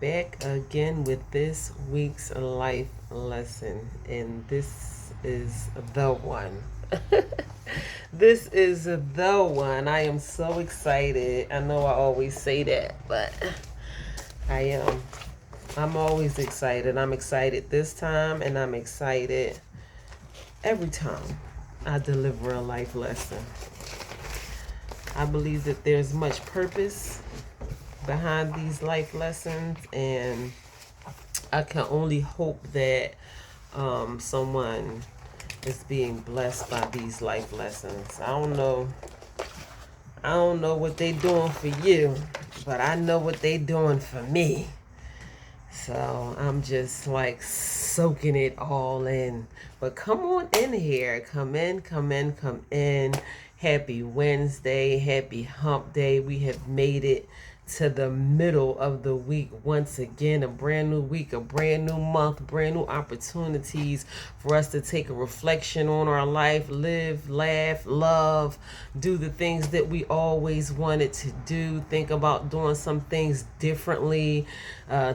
Back again with this week's life lesson, and this is the one. This is the one. I am so excited. I know I always say that, but I am. I'm always excited. I'm excited this time, and I'm excited every time I deliver a life lesson. I believe that there's much purpose behind these life lessons, and I can only hope that someone is being blessed by these life lessons. I don't know what they doing for you, but I know what they doing for me. So I'm just like soaking it all in. But come on in here. Come in, come in, come in. Happy Wednesday. Happy hump day. We have made it to the middle of the week once again. A brand new week, a brand new month, brand new opportunities for us to take a reflection on our life, live, laugh, love, do the things that we always wanted to do, think about doing some things differently,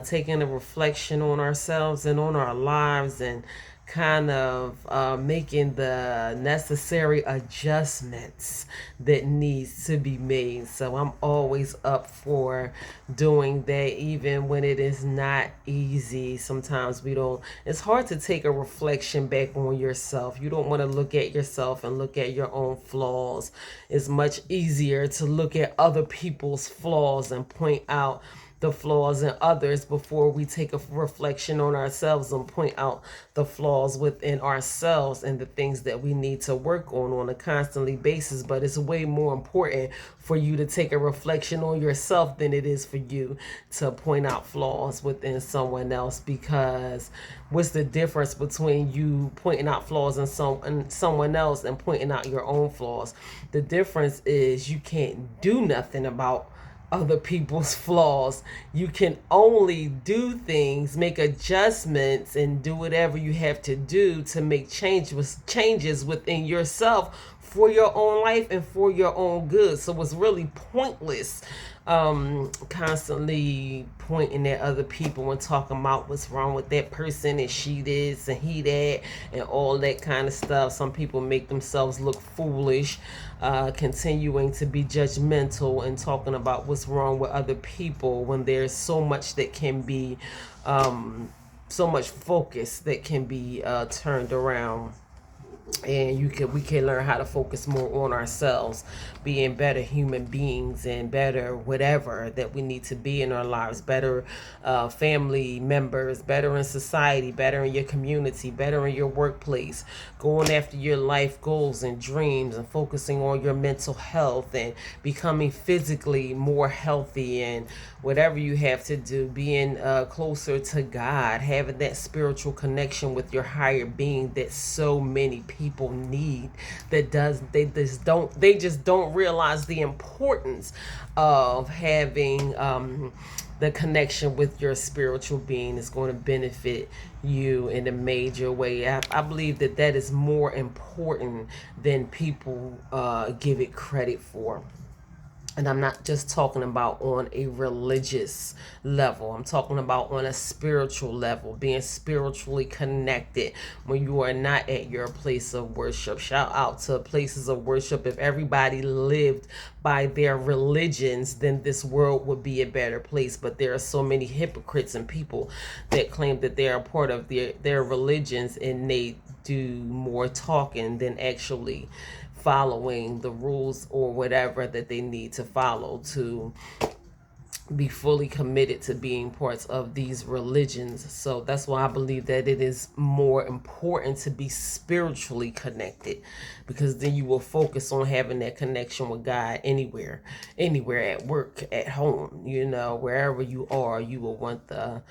taking a reflection on ourselves and on our lives, and kind of making the necessary adjustments that needs to be made. So I'm always up for doing that, even when it is not easy. Sometimes we don't, it's hard to take a reflection back on yourself. You don't want to look at yourself and look at your own flaws. It's much easier to look at other people's flaws and point out the flaws in others before we take a reflection on ourselves and point out the flaws within ourselves and the things that we need to work on a constantly basis. But it's way more important for you to take a reflection on yourself than it is for you to point out flaws within someone else, because what's the difference between you pointing out flaws in someone else and pointing out your own flaws? The difference is you can't do nothing about other people's flaws. You can only do things, make adjustments, and do whatever you have to do to make changes within yourself for your own life and for your own good. So it's really pointless constantly pointing at other people and talking about what's wrong with that person and she this and he that and all that kind of stuff. Some people make themselves look foolish, continuing to be judgmental and talking about what's wrong with other people when there's so much that can be, so much focus that can be turned around, and we can learn how to focus more on ourselves, being better human beings and better whatever that we need to be in our lives, better family members, better in society, better in your community, better in your workplace, going after your life goals and dreams and focusing on your mental health and becoming physically more healthy, and whatever you have to do, being closer to God, having that spiritual connection with your higher being that so many people need, that does they just don't realize the importance of having the connection with your spiritual being is going to benefit you in a major way. I believe that that is more important than people give it credit for. And I'm not just talking about on a religious level. I'm talking about on a spiritual level, being spiritually connected when you are not at your place of worship. Shout out to places of worship. If everybody lived by their religions, then this world would be a better place. But there are so many hypocrites and people that claim that they are a part of their religions, and they do more talking than actually following the rules or whatever that they need to follow to be fully committed to being parts of these religions. So that's why I believe that it is more important to be spiritually connected, because then you will focus on having that connection with God anywhere at work, at home, wherever you are, you will want the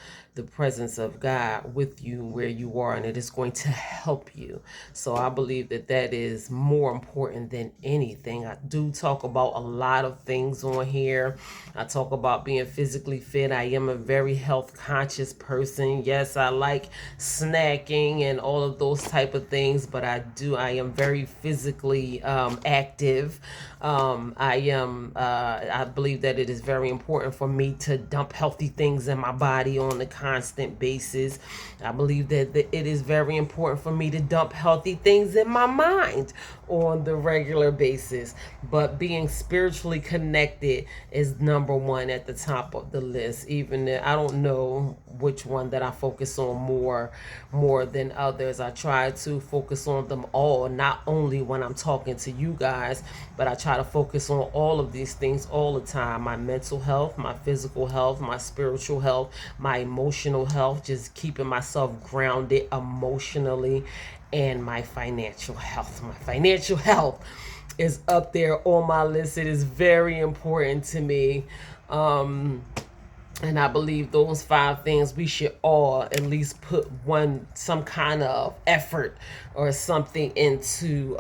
presence of God with you where you are, and it is going to help you. So I believe that that is more important than anything. I do talk about a lot of things on here. I talk about being physically fit. I am a very health conscious person. Yes, I like snacking and all of those type of things, but I am very physically active. I believe that it is very important for me to dump healthy things in my body on a constant basis. I believe that it is very important for me to dump healthy things in my mind on the regular basis. But being spiritually connected is number one at the top of the list. Even I don't know which one that I focus on more than others. I try to focus on them all, not only when I'm talking to you guys, but I try to focus on all of these things all the time. My mental health, my physical health, my spiritual health, my emotional health, just keeping myself grounded emotionally, and my financial health. My financial health is up there on my list. It is very important to me. And I believe those 5 things we should all at least put some kind of effort or something into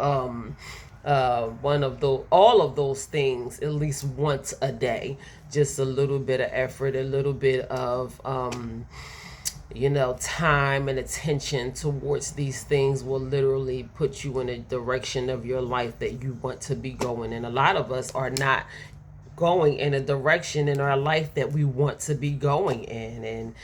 all of those things at least once a day. Just a little bit of effort, a little bit of time and attention towards these things will literally put you in a direction of your life that you want to be going. And a lot of us are not going in a direction in our life that we want to be going in. And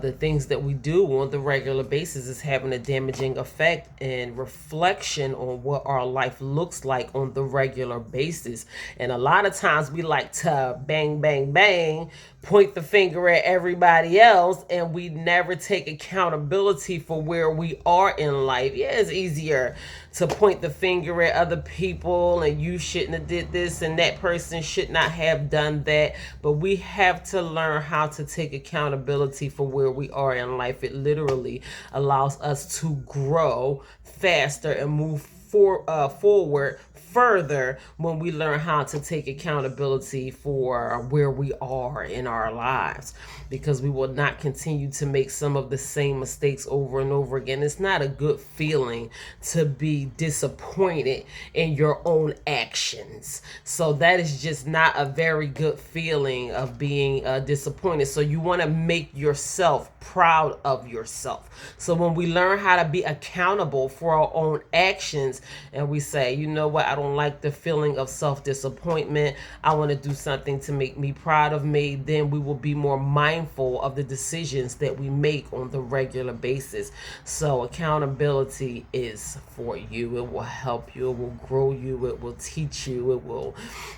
the things that we do on the regular basis is having a damaging effect and reflection on what our life looks like on the regular basis. And a lot of times we like to bang, bang, bang, point the finger at everybody else, and we never take accountability for where we are in life. Yeah, it's easier to point the finger at other people and you shouldn't have did this and that person should not have done that. But we have to learn how to take accountability for where we are in life. It literally allows us to grow faster and move forward further when we learn how to take accountability for where we are in our lives, because we will not continue to make some of the same mistakes over and over again. It's not a good feeling to be disappointed in your own actions. So that is just not a very good feeling of being disappointed. So you want to make yourself proud of yourself. So when we learn how to be accountable for our own actions and we say, you know what, I don't like the feeling of self-disappointment, I want to do something to make me proud of me, then we will be more mindful of the decisions that we make on the regular basis. So accountability is for you. It will help you, it will grow you, it will teach you, it will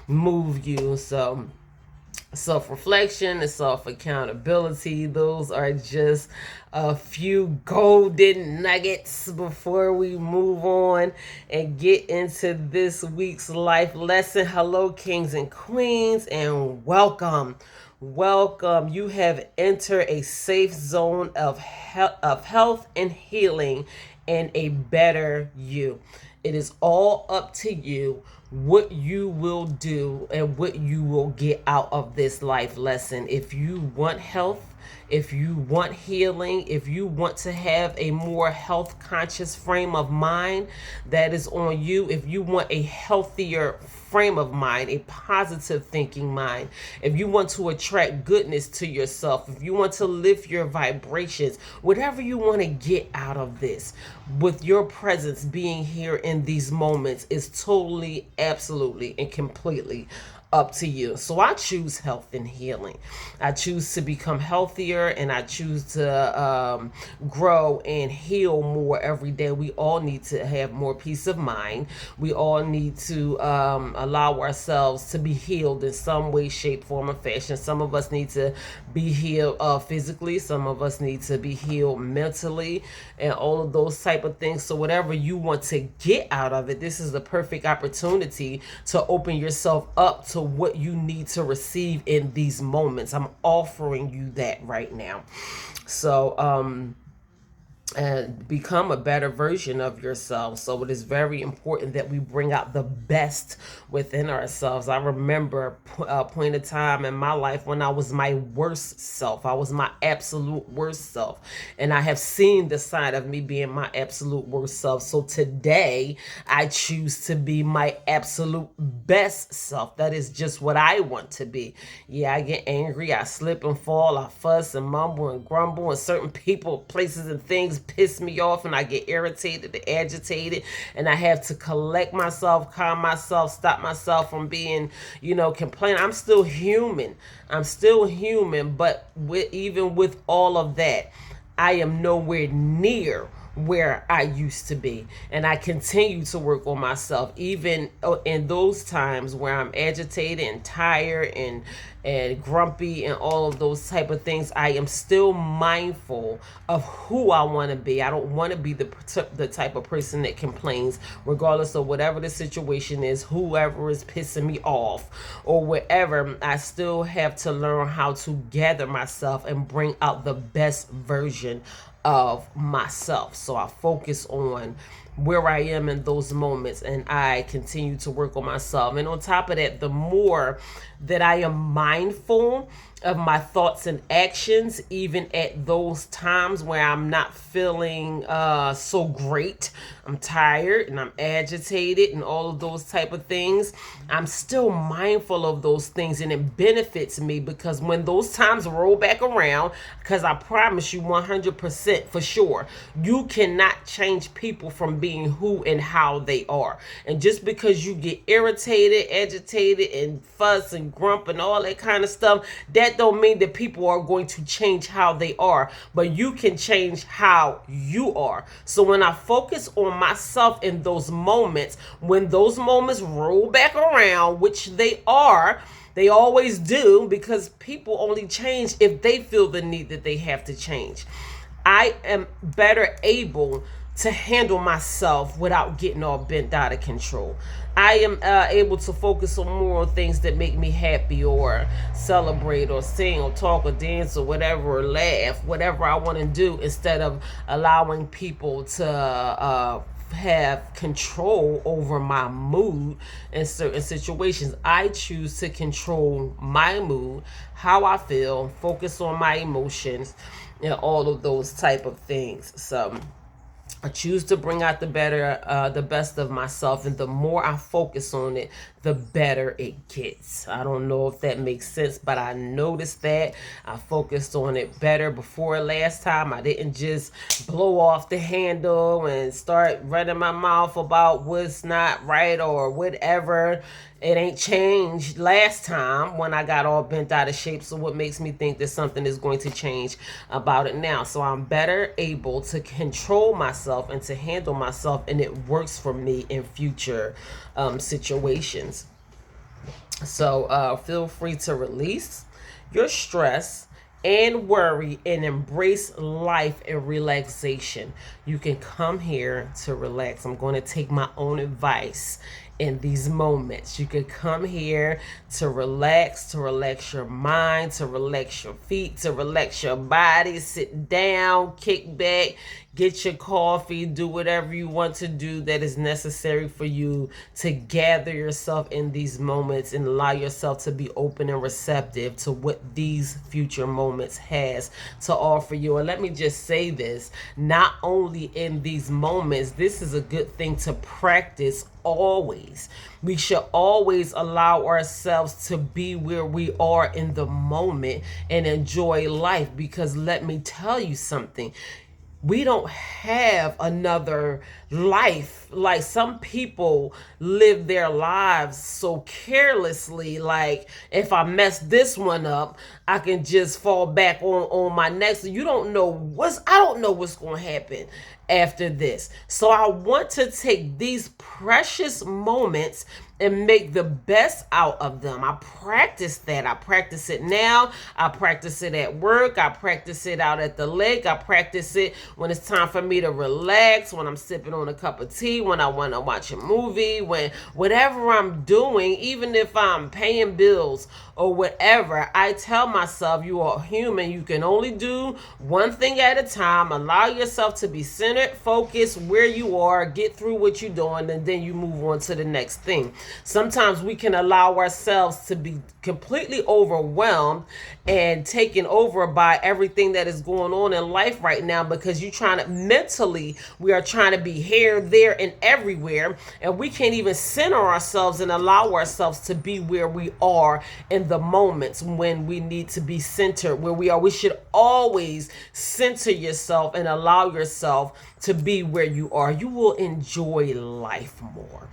move you. So self-reflection and self-accountability, those are just a few golden nuggets before we move on and get into this week's life lesson. Hello, kings and queens, and welcome. You have entered a safe zone of health and healing and a better you. It is all up to you what you will do and what you will get out of this life lesson. If you want health, if you want healing, if you want to have a more health conscious frame of mind, that is on you. If you want a healthier frame of mind, a positive thinking mind, if you want to attract goodness to yourself, if you want to lift your vibrations, whatever you want to get out of this, with your presence being here in these moments is totally, absolutely, and completely up to you. So I choose health and healing. I choose to become healthier, and I choose to grow and heal more every day. We all need to have more peace of mind. We all need to allow ourselves to be healed in some way, shape, form, or fashion. Some of us need to be healed physically. Some of us need to be healed mentally, and all of those type of things. So whatever you want to get out of it, this is the perfect opportunity to open yourself up to what you need to receive in these moments. I'm offering you that right now. So and become a better version of yourself. So it is very important that we bring out the best within ourselves. I remember a point of time in my life when I was my worst self. I was my absolute worst self. And I have seen the side of me being my absolute worst self. So today I choose to be my absolute best self. That is just what I want to be. Yeah, I get angry, I slip and fall, I fuss and mumble and grumble, and certain people, places, and things piss me off, and I get irritated and agitated, and I have to collect myself, calm myself, stop myself from being, complaining. I'm still human. But even with all of that, I am nowhere near where I used to be. And I continue to work on myself, even in those times where I'm agitated and tired and grumpy and all of those type of things. I am still mindful of who I want to be. I don't want to be the type of person that complains regardless of whatever the situation is, whoever is pissing me off or whatever. I still have to learn how to gather myself and bring out the best version of myself. So I focus on where I am in those moments, and I continue to work on myself. And on top of that, the more that I am mindful of my thoughts and actions, even at those times where I'm not feeling so great, I'm tired and I'm agitated and all of those type of things, I'm still mindful of those things, and it benefits me because when those times roll back around, because I promise you 100% for sure, you cannot change people from being who and how they are. And just because you get irritated, agitated, and fuss and grump and all that kind of stuff, that don't mean that people are going to change how they are, but you can change how you are. So when I focus on myself in those moments, when those moments roll back around, which they always do, because people only change if they feel the need that they have to change, I am better able to handle myself without getting all bent out of control. I am able to focus on more on things that make me happy, or celebrate, or sing, or talk, or dance, or whatever, or laugh, whatever I want to do, instead of allowing people to have control over my mood in certain situations. I choose to control my mood, how I feel, focus on my emotions, and all of those type of things. So I choose to bring out the best of myself, and the more I focus on it, the better it gets. I don't know if that makes sense, but I noticed that I focused on it better before last time. I didn't just blow off the handle and start running my mouth about what's not right or whatever. It ain't changed last time when I got all bent out of shape. So what makes me think that something is going to change about it now? So I'm better able to control myself and to handle myself, and it works for me in future situations. So feel free to release your stress and worry and embrace life and relaxation. You can come here to relax. I'm going to take my own advice in these moments. You can come here to relax your mind, to relax your feet, to relax your body, sit down, kick back, get your coffee, do whatever you want to do that is necessary for you to gather yourself in these moments and allow yourself to be open and receptive to what these future moments has to offer you. And let me just say this, not only in these moments, this is a good thing to practice always. We should always allow ourselves to be where we are in the moment and enjoy life, because let me tell you something, we don't have another life. Like, some people live their lives so carelessly, like, if I mess this one up, I can just fall back on my next. You don't know I don't know what's going to happen after this. So I want to take these precious moments and make the best out of them. I practice that. I practice it now. I practice it at work. I practice it out at the lake. I practice it when it's time for me to relax, when I'm sipping on on a cup of tea, when I want to watch a movie, when whatever I'm doing, even if I'm paying bills or whatever, I tell myself, you are human. You can only do one thing at a time. Allow yourself to be centered, focused where you are, get through what you're doing, and then you move on to the next thing. Sometimes we can allow ourselves to be completely overwhelmed and taken over by everything that is going on in life right now, because you're trying to mentally, we are trying to be here, there, and everywhere, and we can't even center ourselves and allow ourselves to be where we are in the moments when we need to be centered, where we are. We should always center yourself and allow yourself to be where you are. You will enjoy life more.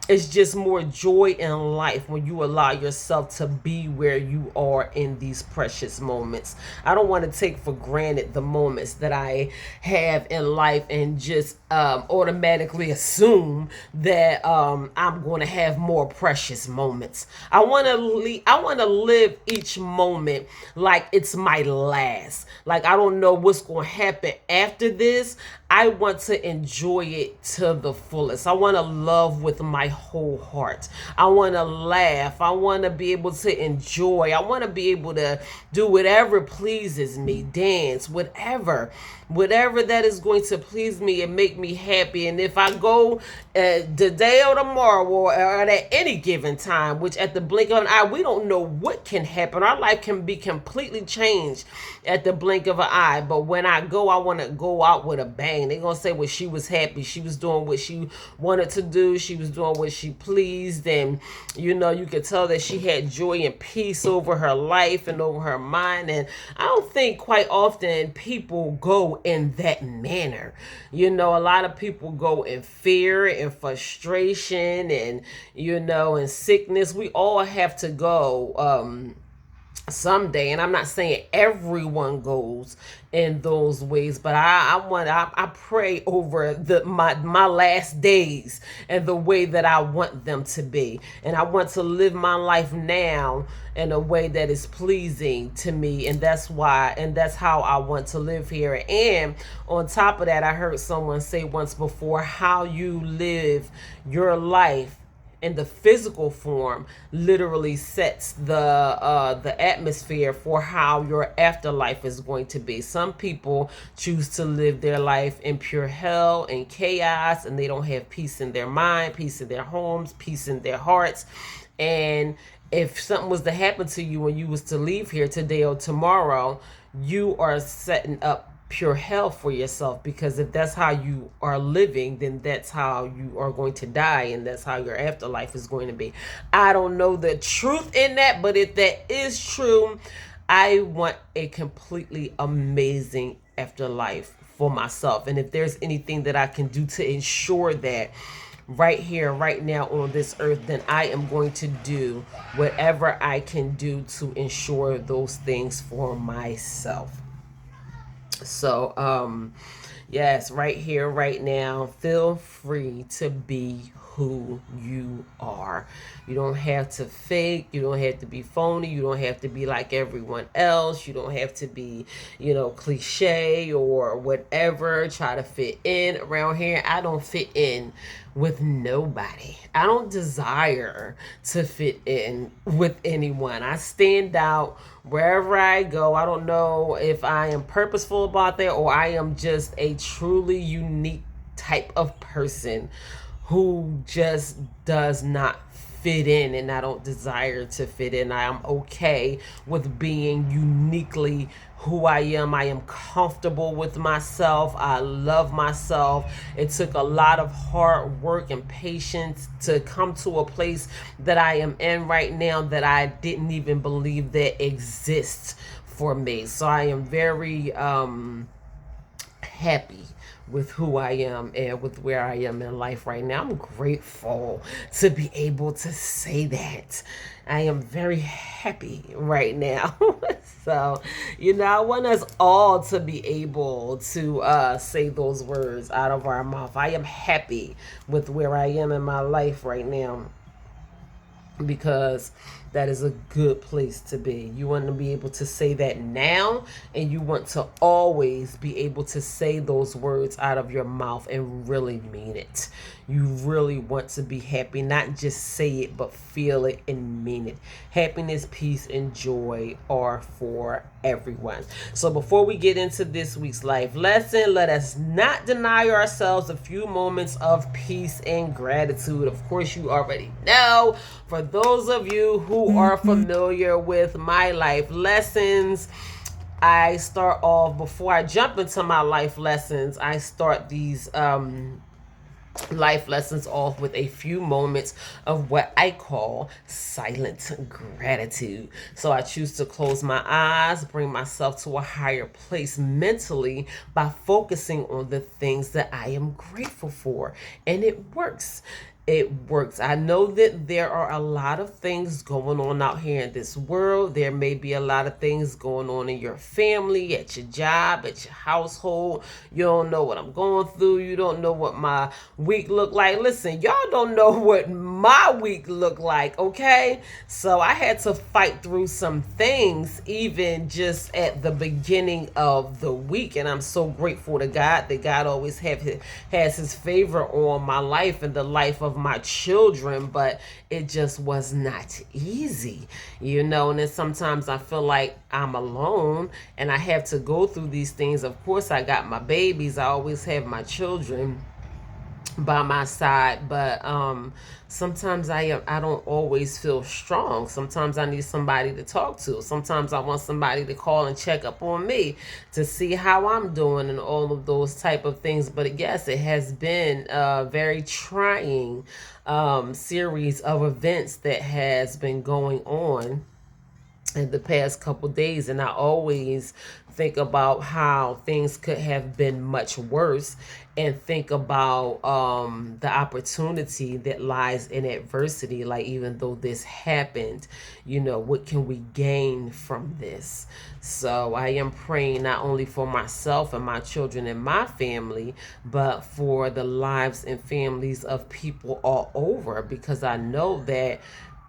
It's just more joy in life when you allow yourself to be where you are in these precious moments. I don't want to take for granted the moments that I have in life and just automatically assume that I'm going to have more precious moments. I want to live each moment like it's my last. Like I don't know what's going to happen after this. I want to enjoy it to the fullest. I want to love with my whole heart. I want to laugh. I want to be able to enjoy. I want to be able to do whatever pleases me, dance, whatever that is going to please me and make me happy. And if I go today or tomorrow or at any given time, which at the blink of an eye, we don't know what can happen. Our life can be completely changed at the blink of an eye. But when I go, I want to go out with a bang. They're going to say, well, she was happy. She was doing what she wanted to do. She was doing what she pleased. And, you know, you could tell that she had joy and peace over her life and over her mind. And I don't think quite often people go in that manner. You know, a lot of people go in fear and frustration and, you know, in sickness. We all have to go someday, and I'm not saying everyone goes in those ways, but I pray over my last days and the way that I want them to be, and I want to live my life now in a way that is pleasing to me, and that's how I want to live here. And on top of that, I heard someone say once before, how you live your life in the physical form literally sets the atmosphere for how your afterlife is going to be. Some people choose to live their life in pure hell and chaos, and they don't have peace in their mind, peace in their homes, peace in their hearts. And if something was to happen to you when you was to leave here today or tomorrow, you are setting up pure hell for yourself, because if that's how you are living, then that's how you are going to die, and that's how your afterlife is going to be. I don't know the truth in that, but if that is true, I want a completely amazing afterlife for myself. And if there's anything that I can do to ensure that right here, right now on this earth, then I am going to do whatever I can do to ensure those things for myself. So, yes, right here, right now, feel free to be who you are. You don't have to fake. You don't have to be phony. You don't have to be like everyone else. You don't have to be, you know, cliche or whatever, try to fit in around here. I don't fit in with nobody. I don't desire to fit in with anyone. I stand out wherever I go. I don't know if I am purposeful about that or I am just a truly unique type of person who just does not fit in, and I don't desire to fit in. I am okay with being uniquely who I am. I am comfortable with myself. I love myself. It took a lot of hard work and patience to come to a place that I am in right now that I didn't even believe that exists for me. So I am very happy with who I am and with where I am in life right now. I'm grateful to be able to say that. I am very happy right now. So, you know, I want us all to be able to say those words out of our mouth. I am happy with where I am in my life right now. because that is a good place to be. You want to be able to say that now, and you want to always be able to say those words out of your mouth and really mean it. You really want to be happy, not just say it, but feel it and mean it. Happiness, peace, and joy are for everyone. So before we get into this week's life lesson, let us not deny ourselves a few moments of peace and gratitude. Of course, you already know. For those of you who are familiar with my life lessons, I start off, before I jump into my life lessons, I start these life lessons off with a few moments of what I call silent gratitude. So I choose to close my eyes, bring myself to a higher place mentally by focusing on the things that I am grateful for. And it works. It works. I know that there are a lot of things going on out here in this world. There may be a lot of things going on in your family, at your job, at your household. You don't know what I'm going through. You don't know what my week look like. Listen, y'all don't know what my week look like, okay? So I had to fight through some things even just at the beginning of the week, and I'm so grateful to God that God always has his favor on my life and the life of my children, but it just was not easy, and then sometimes I feel like I'm alone and I have to go through these things. Of course, I got my babies, I always have my children by my side, but sometimes I don't always feel strong. Sometimes I need somebody to talk to. Sometimes I want somebody to call and check up on me to see how I'm doing and all of those type of things. But yes, it has been a very trying series of events that has been going on in the past couple days, and I always think about how things could have been much worse, and think about the opportunity that lies in adversity. Like, even though this happened, what can we gain from this? So I am praying not only for myself and my children and my family, but for the lives and families of people all over, because I know that,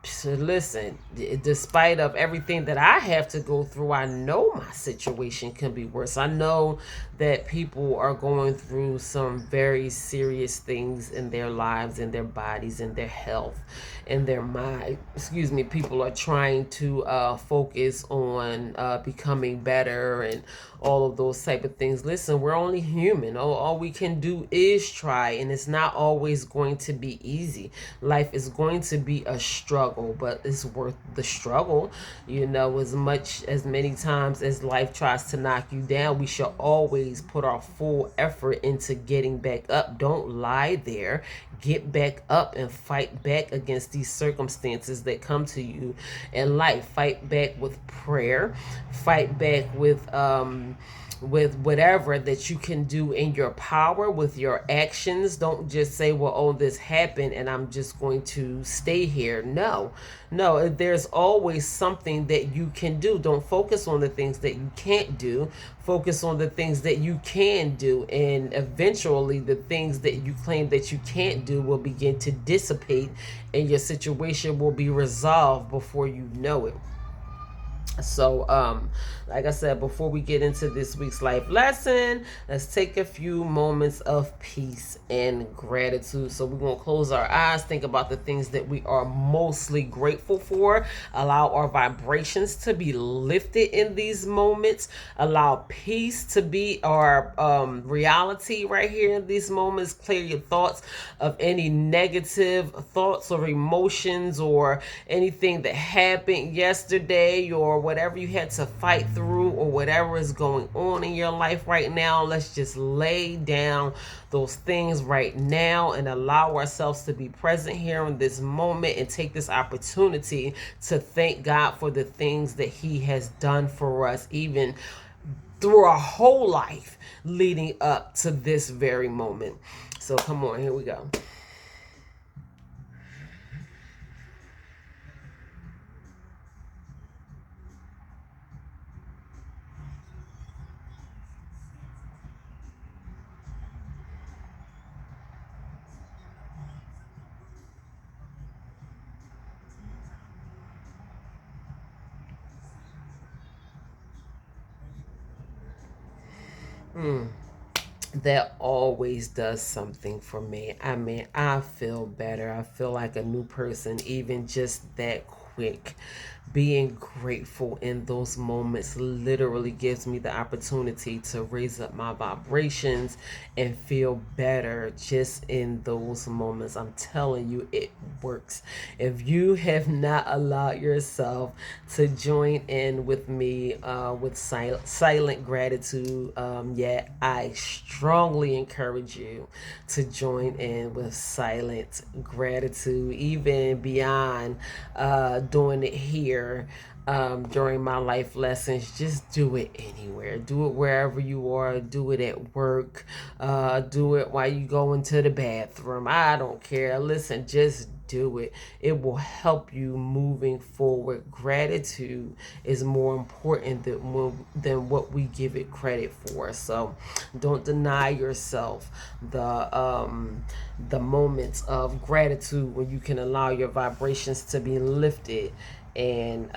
so listen, despite of everything that I have to go through, I know my situation can be worse. I know that people are going through some very serious things in their lives, in their bodies, in their health, in their mind. Excuse me. People are trying to focus on becoming better and all of those type of things. Listen, we're only human. All we can do is try, and it's not always going to be easy. Life is going to be a struggle, but it's worth the struggle. As many times as life tries to knock you down, we should always put our full effort into getting back up. Don't lie there. Get back up and fight back against these circumstances that come to you in life. Fight back with prayer. Fight back with whatever that you can do in your power, with your actions. Don't just say, well, oh, this happened and I'm just going to stay here. No, there's always something that you can do. Don't focus on the things that you can't do. Focus on the things that you can do, and eventually the things that you claim that you can't do will begin to dissipate, and your situation will be resolved before you know it. So, like I said, before we get into this week's life lesson, let's take a few moments of peace and gratitude. So we're going to close our eyes, think about the things that we are mostly grateful for, allow our vibrations to be lifted in these moments, allow peace to be our reality right here in these moments. Clear your thoughts of any negative thoughts or emotions or anything that happened yesterday, or whatever you had to fight through, or whatever is going on in your life right now. Let's just lay down those things right now and allow ourselves to be present here in this moment, and take this opportunity to thank God for the things that He has done for us, even through our whole life leading up to this very moment. So come on, here we go. That always does something for me. I mean, I feel better. I feel like a new person, even just that quick. Being grateful in those moments literally gives me the opportunity to raise up my vibrations and feel better just in those moments. I'm telling you, it works. If you have not allowed yourself to join in with me with silent gratitude yet, I strongly encourage you to join in with silent gratitude, even beyond doing it here during my life lessons. Just do it anywhere. Do it wherever you are. Do it at work. Do it while you go into the bathroom. I don't care. Listen, just do it. It will help you moving forward. Gratitude is more important than what we give it credit for. So don't deny yourself the moments of gratitude when you can allow your vibrations to be lifted and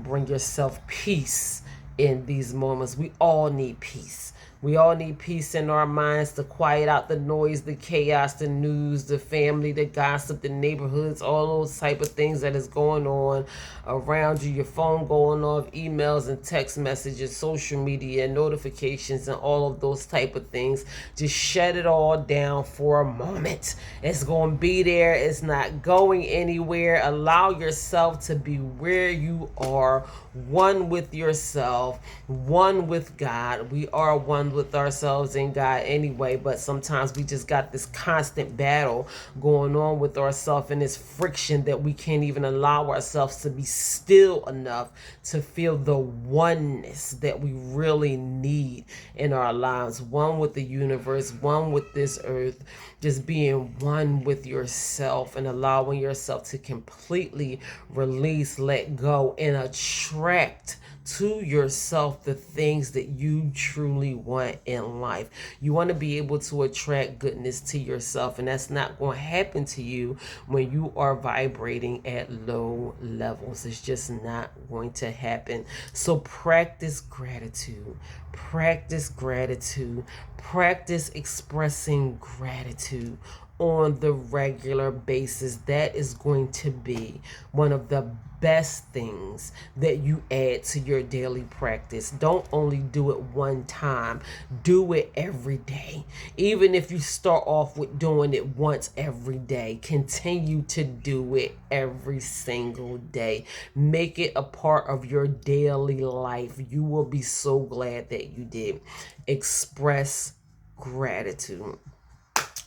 bring yourself peace in these moments. We all need peace. We all need peace in our minds to quiet out the noise, the chaos, the news, the family, the gossip, the neighborhoods, all those type of things that is going on around you. Your phone going off, emails and text messages, social media, notifications, and all of those type of things. Just shut it all down for a moment. It's going to be there. It's not going anywhere. Allow yourself to be where you are, one with yourself, one with God. We are one with ourselves and God anyway, but sometimes we just got this constant battle going on with ourselves and this friction that we can't even allow ourselves to be still enough to feel the oneness that we really need in our lives. One with the universe, one with this earth, just being one with yourself and allowing yourself to completely release, let go, and attract to yourself the things that you truly want in life. You want to be able to attract goodness to yourself, and that's not going to happen to you when you are vibrating at low levels. It's just not going to happen. So practice gratitude. Practice gratitude. Practice expressing gratitude on the regular basis. That is going to be one of the best things that you add to your daily practice. Don't only do it one time, do it every day. Even if you start off with doing it once every day, continue to do it every single day. Make it a part of your daily life. You will be so glad that you did. Express gratitude.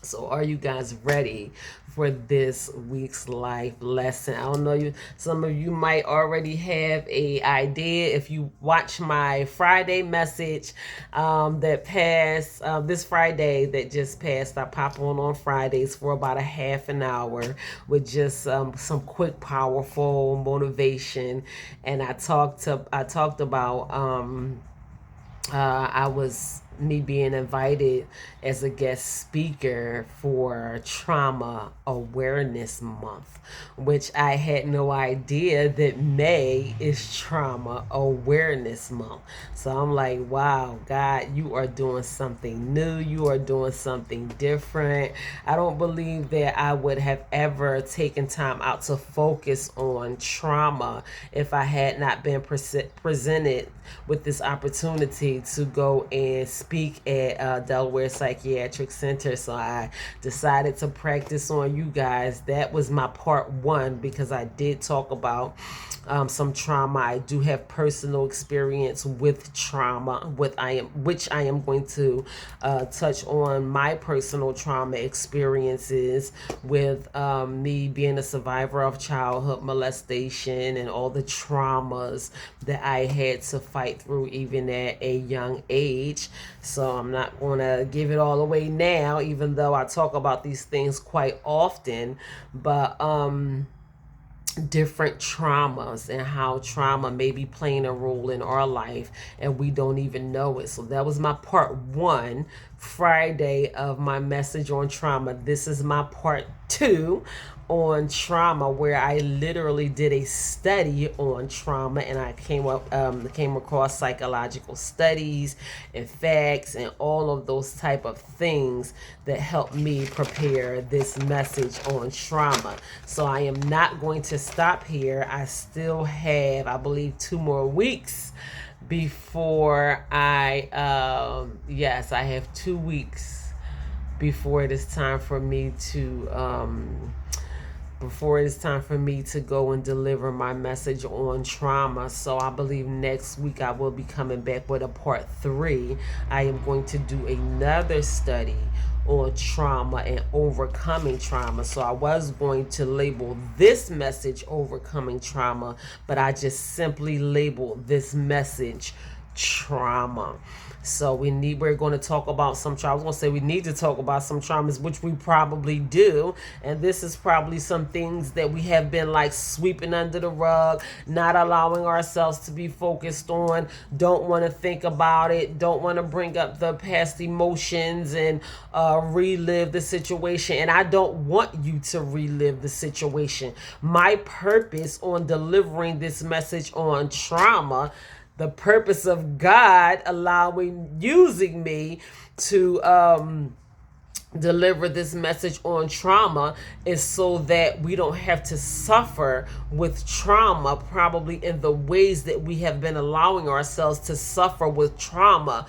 So are you guys ready for this week's life lesson? I don't know, some of you might already have a idea if you watch my Friday message that passed this Friday that just passed. I pop on Fridays for about a half an hour with just some quick, powerful motivation, and I talked about I was me being invited as a guest speaker for Trauma Awareness Month, which I had no idea that May is Trauma Awareness Month. So I'm like, wow, God, you are doing something new. You are doing something different. I don't believe that I would have ever taken time out to focus on trauma if I had not been presented with this opportunity to go and speak at Delaware Psychiatric Center. So I decided to practice on you guys. That was my part one, because I did talk about some trauma. I do have personal experience with trauma, which I am going to touch on my personal trauma experiences with me being a survivor of childhood molestation and all the traumas that I had to fight through even at a young age. So I'm not going to give it all away now, even though I talk about these things quite often. But different traumas and how trauma may be playing a role in our life and we don't even know it. So that was my part one Friday of my message on trauma. This is my part two on trauma, where I literally did a study on trauma, and I came across psychological studies and facts and all of those type of things that helped me prepare this message on trauma. So I am not going to stop here. I still have, I believe, 2 more weeks before yes, I have 2 weeks before it is time for me to go and deliver my message on trauma. So I believe next week I will be coming back with a part 3. I am going to do another study on trauma and overcoming trauma. So I was going to label this message overcoming trauma, but I just simply labeled this message trauma. So we're going to talk about some trauma. I was going to say we need to talk about some traumas, which we probably do. And this is probably some things that we have been like sweeping under the rug, not allowing ourselves to be focused on, don't want to think about it, don't want to bring up the past emotions and relive the situation. And I don't want you to relive the situation. My purpose on delivering this message on trauma, the purpose of God using me to deliver this message on trauma, is so that we don't have to suffer with trauma, probably in the ways that we have been allowing ourselves to suffer with trauma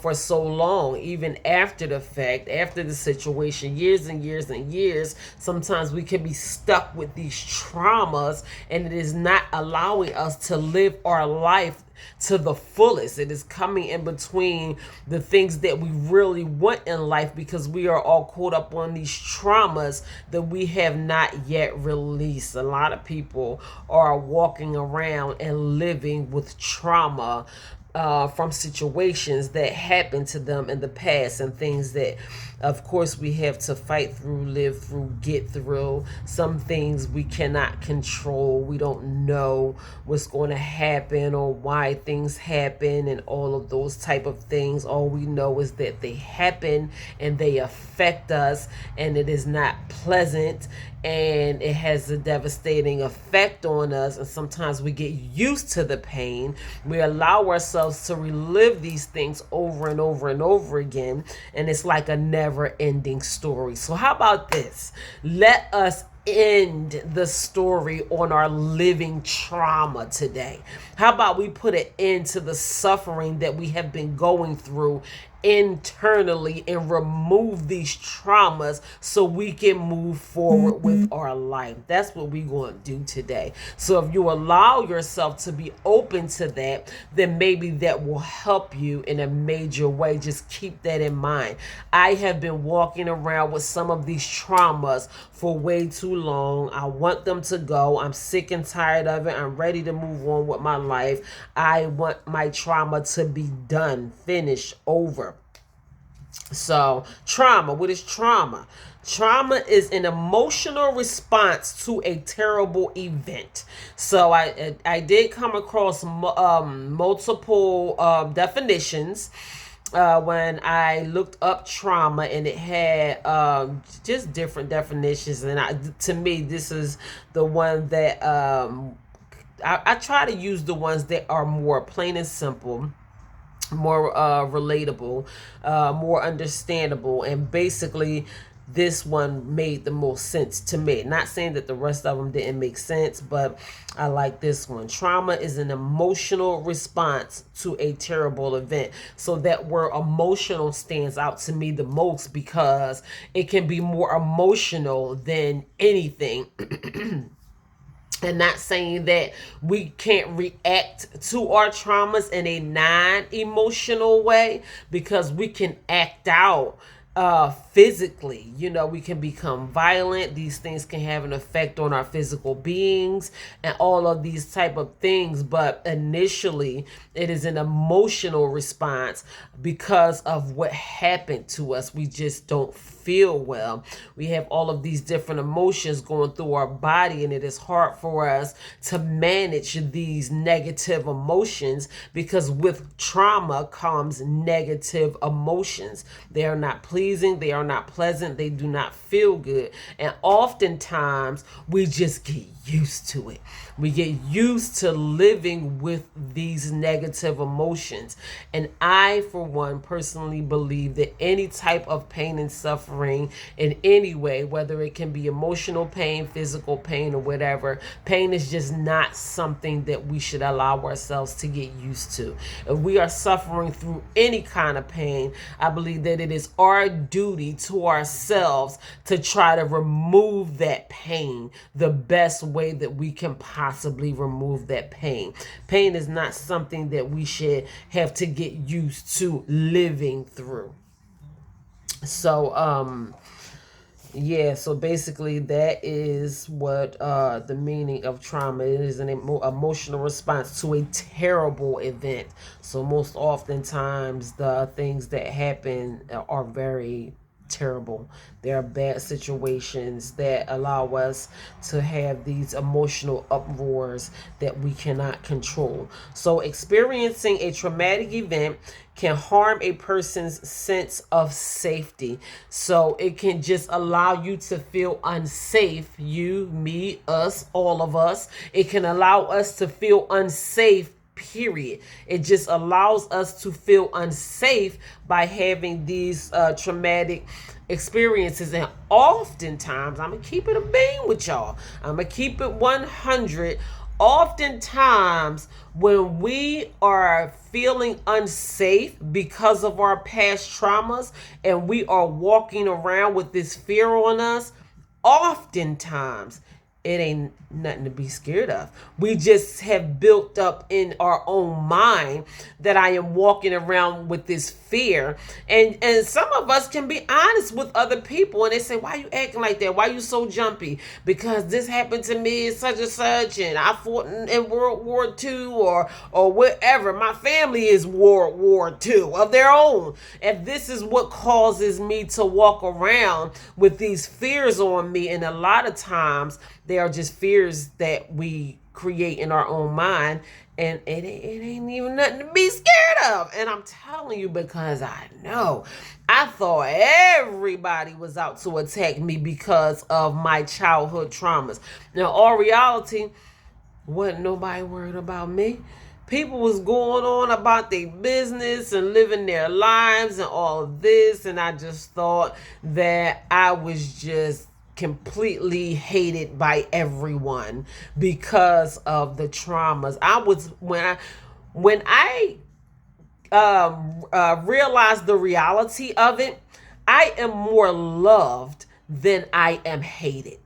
for so long, even after the fact, after the situation, years and years and years. Sometimes we can be stuck with these traumas, and it is not allowing us to live our life to the fullest. It is coming in between the things that we really want in life, because we are all caught up on these traumas that we have not yet released. A lot of people are walking around and living with trauma from situations that happened to them in the past, and things that, of course, we have to fight through, live through, get through. Some things we cannot control. We don't know what's going to happen or why things happen and all of those type of things. All we know is that they happen and they affect us, and it is not pleasant, and it has a devastating effect on us. And sometimes we get used to the pain. We allow ourselves to relive these things over and over and over again, and it's like a never-ending story. So how about this? Let us end the story on our living trauma today. How about we put an end to the suffering that we have been going through internally and remove these traumas so we can move forward with our life? That's what we're going to do today. So if you allow yourself to be open to that, then maybe that will help you in a major way. Just keep that in mind. I have been walking around with some of these traumas for way too long. I want them to go. I'm sick and tired of it. I'm ready to move on with my life. I want my trauma to be done, finished, over. So trauma, what is trauma? Trauma is an emotional response to a terrible event. So I did come across multiple definitions when I looked up trauma, and it had just different definitions. And to me, this is the one that I try to use the ones that are more plain and simple, more relatable, more understandable, and basically this one made the most sense to me. Not saying that the rest of them didn't make sense, but I like this one. Trauma is an emotional response to a terrible event. So that word emotional stands out to me the most, because it can be more emotional than anything. And not saying that we can't react to our traumas in a non-emotional way, because we can act out physically. We can become violent. These things can have an effect on our physical beings and all of these type of things. But initially, it is an emotional response because of what happened to us. We just don't feel well. We have all of these different emotions going through our body, and it is hard for us to manage these negative emotions, because with trauma comes negative emotions. They are not pleasing pleasing, they are not pleasant, they do not feel good. And oftentimes we just get used to it. We get used to living with these negative emotions. And I, for one, personally believe that any type of pain and suffering in any way, whether it can be emotional pain, physical pain, or whatever, pain is just not something that we should allow ourselves to get used to. If we are suffering through any kind of pain, I believe that it is our duty to ourselves to try to remove that pain the best way that we can possibly remove that pain. Pain is not something that we should have to get used to living through. So, yeah, so basically that is what the meaning of trauma is: an emotional response to a terrible event. So most oftentimes the things that happen are very terrible. There are bad situations that allow us to have these emotional uproars that we cannot control. So experiencing a traumatic event can harm a person's sense of safety. So it can just allow you to feel unsafe. You, me, us, all of us. It can allow us to feel unsafe, period. It just allows us to feel unsafe by having these traumatic experiences. And oftentimes, I'm gonna keep it a bean with y'all, I'm gonna keep it 100. Oftentimes when we are feeling unsafe because of our past traumas and we are walking around with this fear on us, oftentimes it ain't nothing to be scared of. We just have built up in our own mind that I am walking around with this fear. And some of us can be honest with other people and they say, why you acting like that? Why you so jumpy? Because this happened to me, such and such, and I fought in World War II or whatever. My family is World War II of their own. And this is what causes me to walk around with these fears on me. And a lot of times they are just fears that we create in our own mind, and it ain't even nothing to be scared of. And I'm telling you, because I know I thought everybody was out to attack me because of my childhood traumas. Now, all reality, wasn't nobody worried about me. People was going on about their business and living their lives and all of this, and I just thought that I was just completely hated by everyone because of the traumas. I was when I realized the reality of it, I am more loved than I am hated.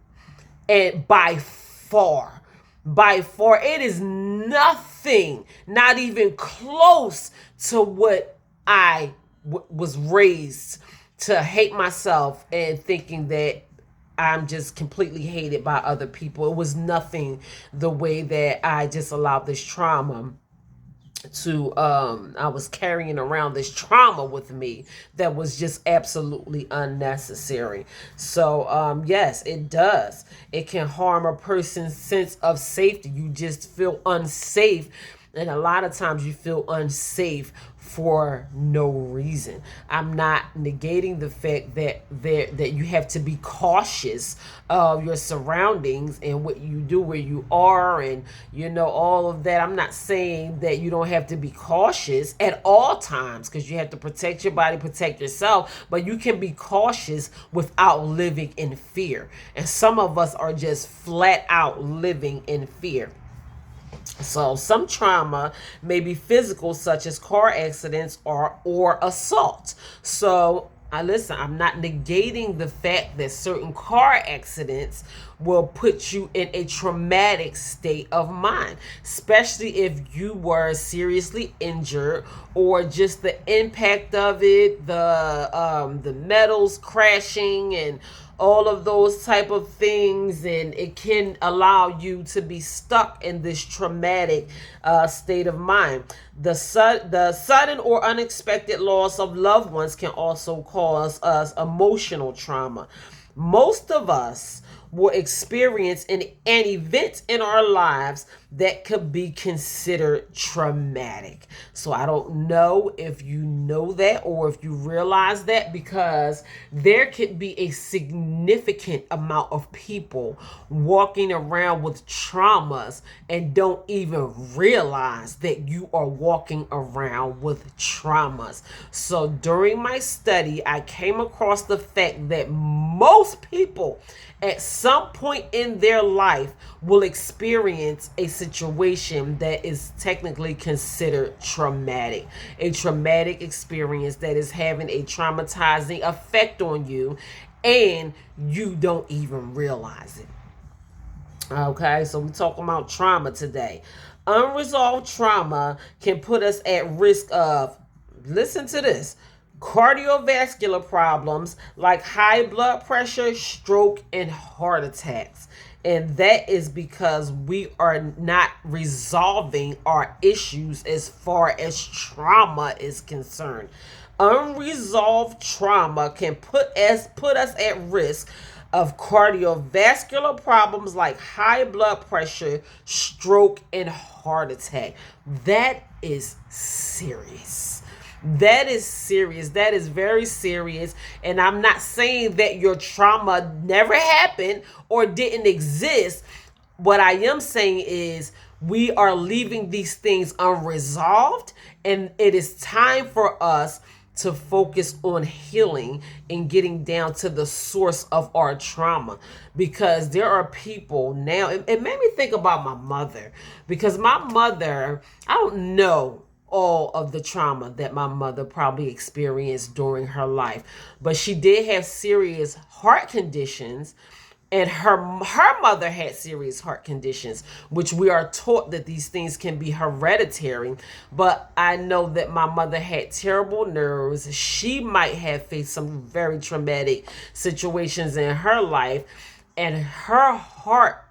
And by far, it is nothing, not even close to what I was raised to hate myself and thinking that I'm just completely hated by other people. It was nothing the way that I just allowed this trauma to I was carrying around this trauma with me that was just absolutely unnecessary. So yes, it does. It can harm a person's sense of safety. You just feel unsafe, and a lot of times you feel unsafe for no reason. I'm not negating the fact that you have to be cautious of your surroundings and what you do, where you are, and all of that. I'm not saying that you don't have to be cautious at all times, because you have to protect your body, protect yourself, but you can be cautious without living in fear. And some of us are just flat out living in fear. So some trauma may be physical, such as car accidents or assault. So I'm not negating the fact that certain car accidents will put you in a traumatic state of mind, especially if you were seriously injured, or just the impact of it, the metals crashing and all of those type of things, and it can allow you to be stuck in this traumatic state of mind. The sudden or unexpected loss of loved ones can also cause us emotional trauma. Most of us will experience an event in our lives that could be considered traumatic. So I don't know if you know that or if you realize that, because there could be a significant amount of people walking around with traumas and don't even realize that you are walking around with traumas. So during my study, I came across the fact that most people at some point in their life will experience a situation that is technically considered traumatic. A traumatic experience that is having a traumatizing effect on you and you don't even realize it. Okay, so we're talking about trauma today. Unresolved trauma can put us at risk of, listen to this, cardiovascular problems like high blood pressure, stroke, and heart attacks. And that is because we are not resolving our issues as far as trauma is concerned. Unresolved trauma can put us at risk of cardiovascular problems like high blood pressure, stroke, and heart attack. That is serious. That is serious. That is very serious. And I'm not saying that your trauma never happened or didn't exist. What I am saying is we are leaving these things unresolved, and it is time for us to focus on healing and getting down to the source of our trauma. Because there are people now, it made me think about my mother, because my mother, I don't know all of the trauma that my mother probably experienced during her life, but she did have serious heart conditions, and her mother had serious heart conditions, which we are taught that these things can be hereditary. But I know that my mother had terrible nerves. She might have faced some very traumatic situations in her life, and her heart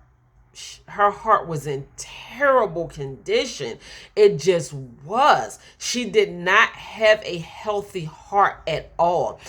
was in terrible condition. It just was. She did not have a healthy heart at all.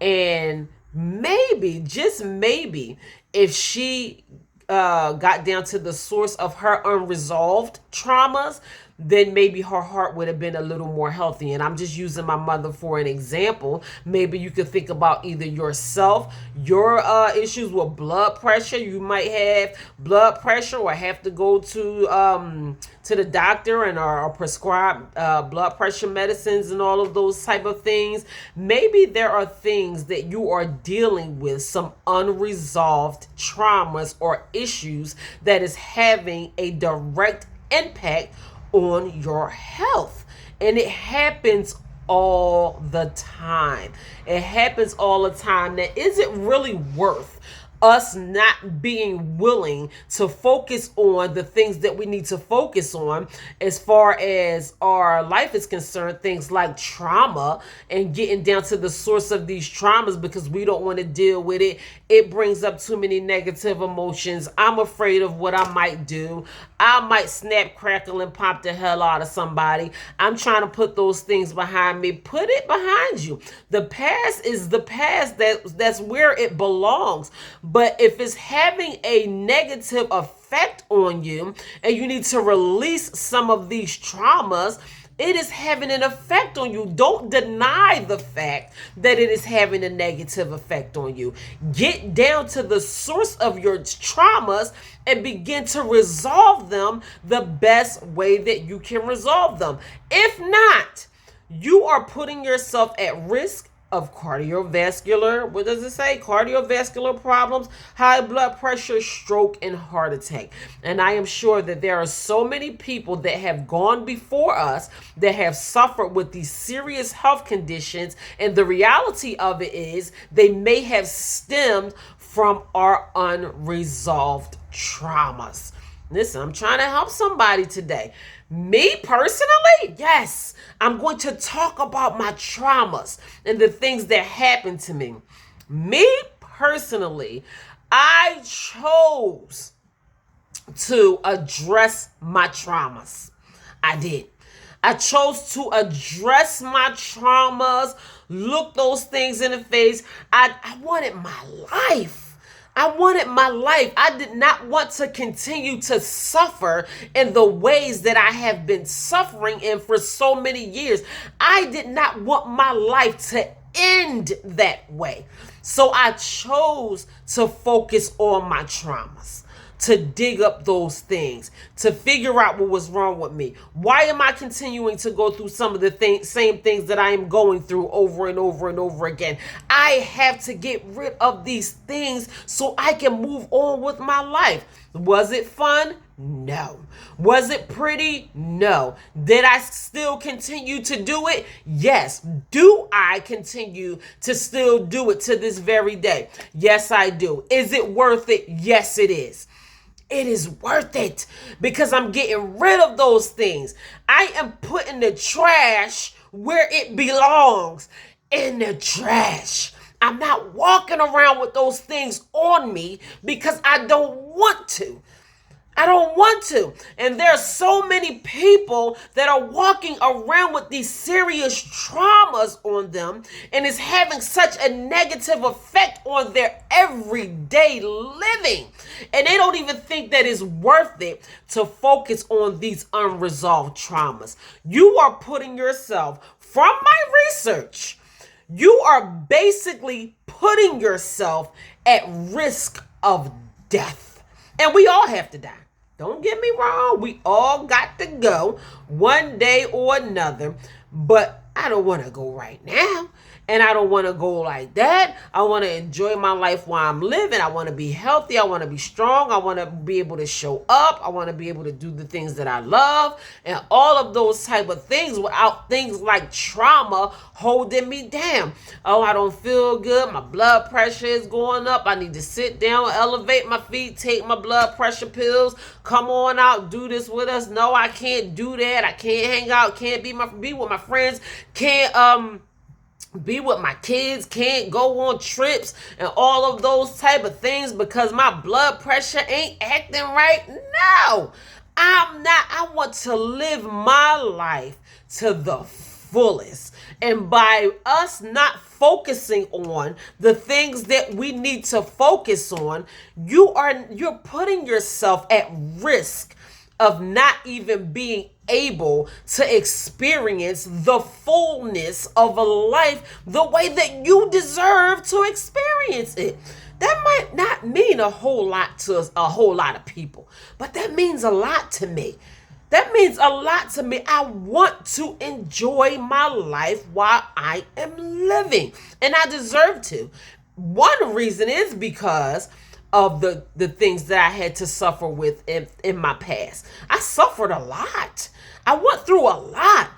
And maybe, just maybe, if she got down to the source of her unresolved traumas, then maybe her heart would have been a little more healthy. And I'm just using my mother for an example. Maybe you could think about either yourself, your issues with blood pressure. You might have blood pressure or have to go to the doctor and or prescribe blood pressure medicines and all of those type of things. Maybe there are things that you are dealing with, some unresolved traumas or issues that is having a direct impact on your health. And it happens all the time. It happens all the time. Now, is it really worth us not being willing to focus on the things that we need to focus on as far as our life is concerned, things like trauma, and getting down to the source of these traumas because we don't want to deal with it? It brings up too many negative emotions. I'm afraid of what I might do. I might snap, crackle, and pop the hell out of somebody. I'm trying to put those things behind me. Put it behind you. The past is the past. That's where it belongs. But if it's having a negative effect on you and you need to release some of these traumas, it is having an effect on you. Don't deny the fact that it is having a negative effect on you. Get down to the source of your traumas and begin to resolve them the best way that you can resolve them. If not, you are putting yourself at risk of cardiovascular, what does it say? Cardiovascular problems, high blood pressure, stroke, and heart attack. And I am sure that there are so many people that have gone before us that have suffered with these serious health conditions. And the reality of it is they may have stemmed from our unresolved traumas. Listen, I'm trying to help somebody today. Me personally, yes, I'm going to talk about my traumas and the things that happened to me. Me personally, I chose to address my traumas. I did. I chose to address my traumas, look those things in the face. I wanted my life. I wanted my life. I did not want to continue to suffer in the ways that I have been suffering in for so many years. I did not want my life to end that way. So I chose to focus on my traumas, to dig up those things, to figure out what was wrong with me. Why am I continuing to go through some of the same things that I am going through over and over and over again? I have to get rid of these things so I can move on with my life. Was it fun? No. Was it pretty? No. Did I still continue to do it? Yes. Do I continue to still do it to this very day? Yes, I do. Is it worth it? Yes, it is. It is worth it because I'm getting rid of those things. I am putting the trash where it belongs, in the trash. I'm not walking around with those things on me because I don't want to. I don't want to. And there are so many people that are walking around with these serious traumas on them, and it's having such a negative effect on their everyday living. And they don't even think that it's worth it to focus on these unresolved traumas. You are putting yourself, from my research, you are basically putting yourself at risk of death. And we all have to die. Don't get me wrong. We all got to go one day or another. But I don't want to go right now. And I don't want to go like that. I want to enjoy my life while I'm living. I want to be healthy. I want to be strong. I want to be able to show up. I want to be able to do the things that I love. And all of those type of things without things like trauma holding me down. Oh, I don't feel good. My blood pressure is going up. I need to sit down, elevate my feet, take my blood pressure pills. Come on out, do this with us. No, I can't do that. I can't hang out. Can't be with my friends. Can't be with my kids, can't go on trips and all of those type of things because my blood pressure ain't acting right. No, I'm not. I want to live my life to the fullest. And by us not focusing on the things that we need to focus on, you're putting yourself at risk of not even being able to experience the fullness of a life the way that you deserve to experience it. That might not mean a whole lot to a whole lot of people, but that means a lot to me. That means a lot to me. I want to enjoy my life while I am living, and I deserve to. One reason is because of the things that I had to suffer with in my past. I suffered a lot. I went through a lot.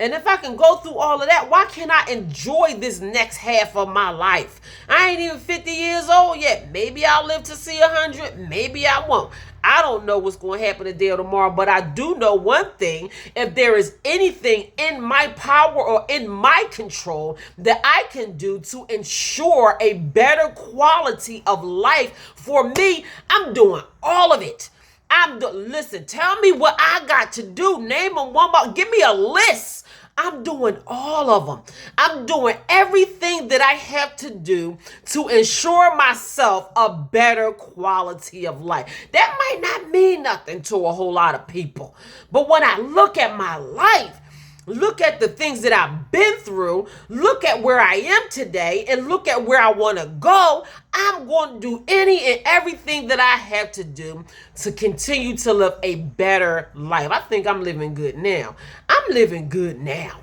And if I can go through all of that, why can't I enjoy this next half of my life? I ain't even 50 years old yet. Maybe I'll live to see 100. Maybe I won't. I don't know what's going to happen today or tomorrow, but I do know one thing. If there is anything in my power or in my control that I can do to ensure a better quality of life for me, I'm doing all of it. Listen, tell me what I got to do. Name them one more. Give me a list. I'm doing all of them. I'm doing everything that I have to do to ensure myself a better quality of life. That might not mean nothing to a whole lot of people. But when I look at my life, look at the things that I've been through, look at where I am today, and look at where I want to go, I'm going to do any and everything that I have to do to continue to live a better life. I think I'm living good now. I'm living good now.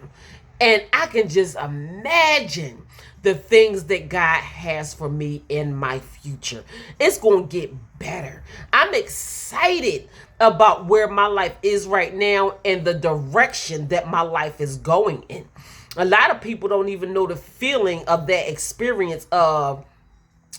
And I can just imagine the things that God has for me in my future. It's going to get better. I'm excited about where my life is right now and the direction that my life is going in. A lot of people don't even know the feeling of that experience of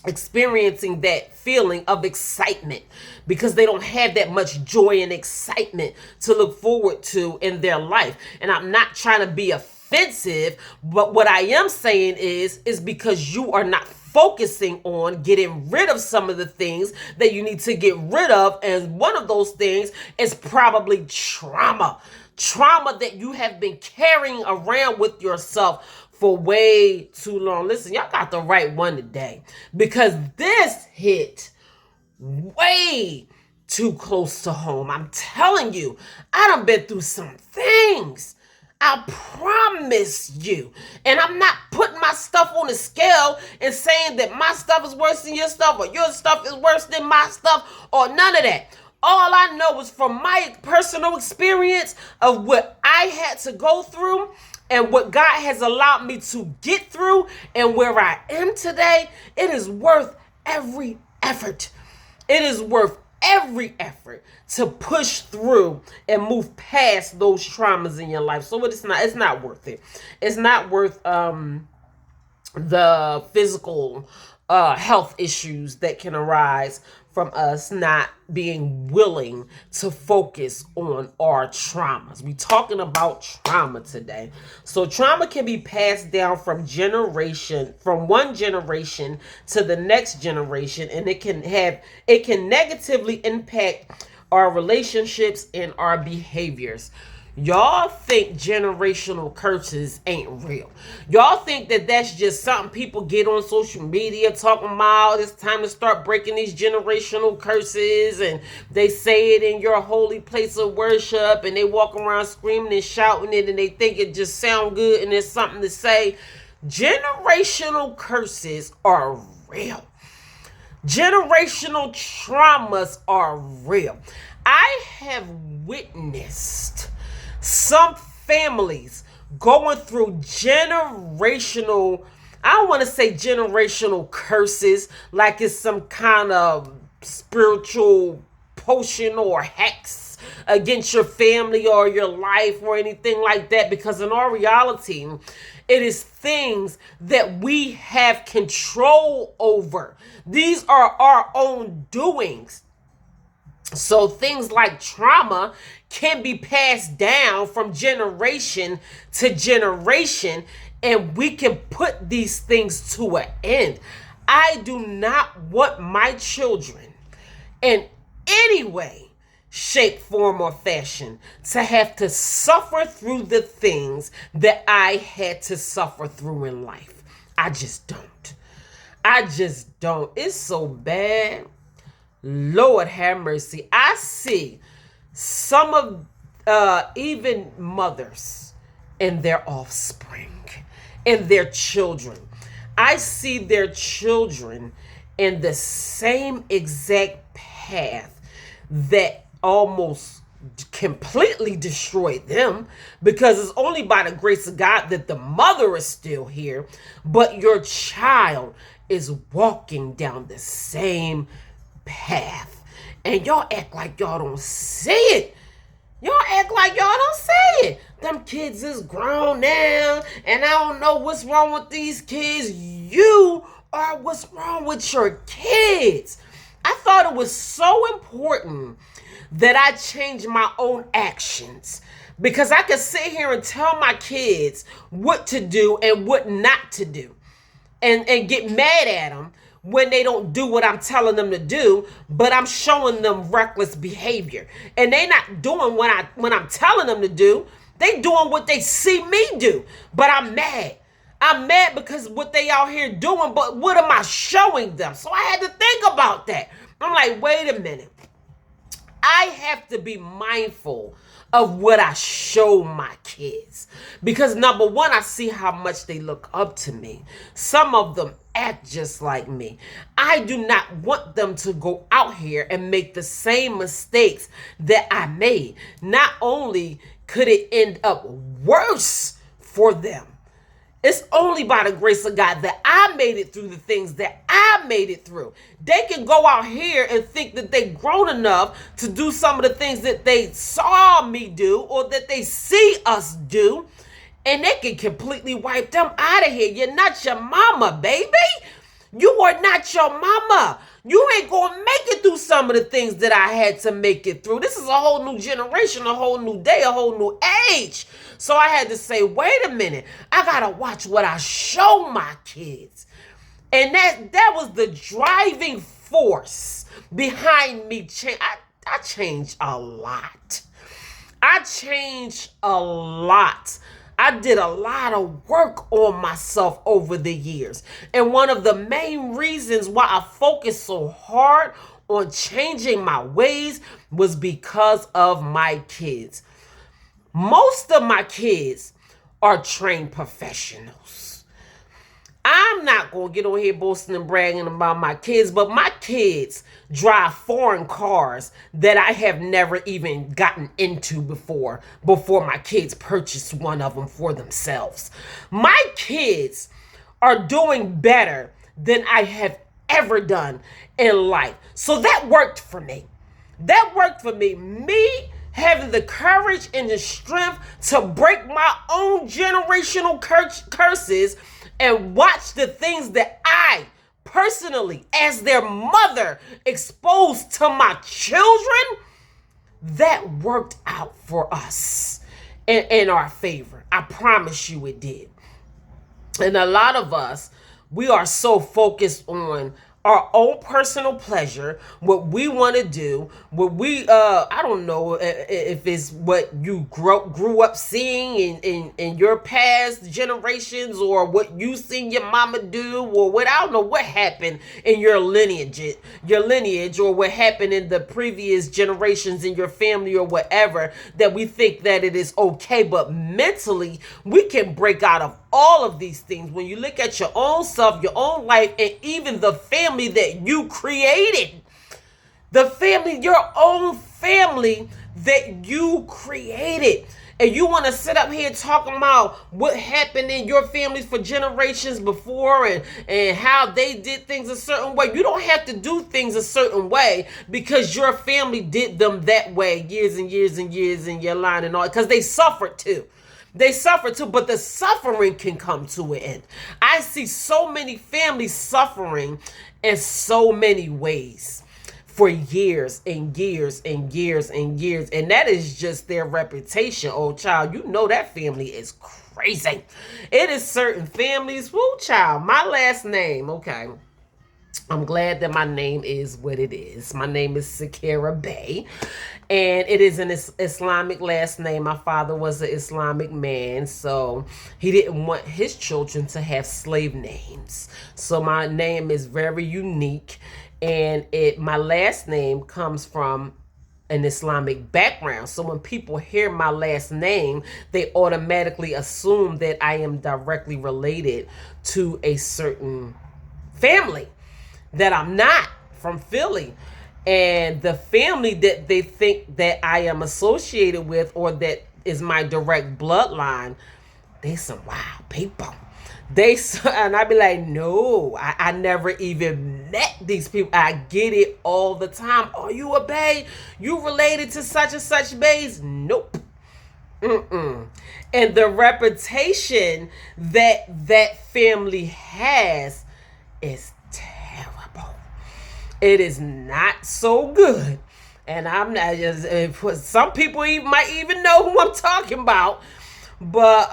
experiencing that feeling of excitement because they don't have that much joy and excitement to look forward to in their life. And I'm not trying to be offensive, but what I am saying is because you are not focusing on getting rid of some of the things that you need to get rid of. And one of those things is probably trauma that you have been carrying around with yourself for way too long. Listen, y'all got the right one today, because this hit way too close to home. I'm telling you, I done been through some things. I promise you. And I'm not putting my stuff on the scale and saying that my stuff is worse than your stuff or your stuff is worse than my stuff or none of that. All I know is from my personal experience of what I had to go through and what God has allowed me to get through and where I am today, it is worth every effort. It is worth every effort to push through and move past those traumas in your life. So it's not worth it. It's not worth the physical health issues that can arise from us not being willing to focus on our traumas. We're talking about trauma today. So trauma can be passed down from one generation to the next generation, and it can negatively impact our relationships and our behaviors. Y'all think generational curses ain't real. Y'all think that that's just something people get on social media talking about. It's time to start breaking these generational curses, and they say it in your holy place of worship, and they walk around screaming and shouting it, and they think it just sound good and there's something to say. Generational curses are real. Generational traumas are real. I have witnessed some families going through generational, I don't want to say generational curses like it's some kind of spiritual potion or hex against your family or your life or anything like that, because in our reality, it is things that we have control over. These are our own doings. So things like trauma can be passed down from generation to generation, and we can put these things to an end. I do not want my children in any way, shape, form, or fashion to have to suffer through the things that I had to suffer through in life. I just don't. It's so bad. Lord have mercy. I see some of even mothers and their offspring and their children. I see their children in the same exact path that almost completely destroyed them, because it's only by the grace of God that the mother is still here, but your child is walking down the same path, and y'all act like y'all don't see it. Y'all act like y'all don't see it. Them kids is grown now, and I don't know what's wrong with these kids. You are what's wrong with your kids. I thought it was so important that I change my own actions, because I could sit here and tell my kids what to do and what not to do, and get mad at them when they don't do what I'm telling them to do, but I'm showing them reckless behavior. And they not doing what I'm telling them to do. They doing what they see me do. But I'm mad. I'm mad because what they out here doing, but what am I showing them? So I had to think about that. I'm like, wait a minute. I have to be mindful of what I show my kids, because number one, I see how much they look up to me. Some of them act just like me. I do not want them to go out here and make the same mistakes that I made. Not only could it end up worse for them, it's only by the grace of God that I made it through the things that I made it through. They can go out here and think that they grown enough to do some of the things that they saw me do or that they see us do, and they can completely wipe them out of here. You're not your mama, baby. You are not your mama. You ain't gonna make it through some of the things that I had to make it through. This is a whole new generation, a whole new day, a whole new age. So I had to say, wait a minute. I gotta watch what I show my kids. And that was the driving force behind me. I changed a lot. I changed a lot. I did a lot of work on myself over the years. And one of the main reasons why I focused so hard on changing my ways was because of my kids. Most of my kids are trained professionals. I'm not going to get on here boasting and bragging about my kids, but my kids drive foreign cars that I have never even gotten into before my kids purchased one of them for themselves. My kids are doing better than I have ever done in life. So that worked for me. That worked for me. Me having the courage and the strength to break my own generational curses and watch the things that I personally, as their mother, exposed to my children, that worked out for us in our favor. I promise you it did. And a lot of us, we are so focused on our own personal pleasure, what we want to do, what we I don't know if it's what you grew up seeing in your past generations, or what you seen your mama do, or what, I don't know what happened in your lineage, or what happened in the previous generations in your family or whatever, that we think that it is okay. But mentally, we can break out of all of these things when you look at your own self, your own life, and even the family that you created. The family, your own family that you created. And you want to sit up here talking about what happened in your families for generations before, and how they did things a certain way. You don't have to do things a certain way because your family did them that way years and years and years in your line and all, because they suffered too. They suffer too, but the suffering can come to an end. I see so many families suffering in so many ways for years and years and years and years. And that is just their reputation. Oh, child, you know that family is crazy. It is certain families. Woo, child, my last name, okay. I'm glad that my name is what it is. My name is Sakira Bay, and it is an Islamic last name. My father was an Islamic man, so he didn't want his children to have slave names. So my name is very unique, and my last name comes from an Islamic background. So when people hear my last name, they automatically assume that I am directly related to a certain family that I'm not, from Philly. And the family that they think that I am associated with, or that is my direct bloodline, they some wild people. And I be like, no, I never even met these people. I get it all the time. Are you a Bay? You related to such and such Bays? Nope. And the reputation that family has is terrible. It is not so good. And I'm not just, some people might even know who I'm talking about. But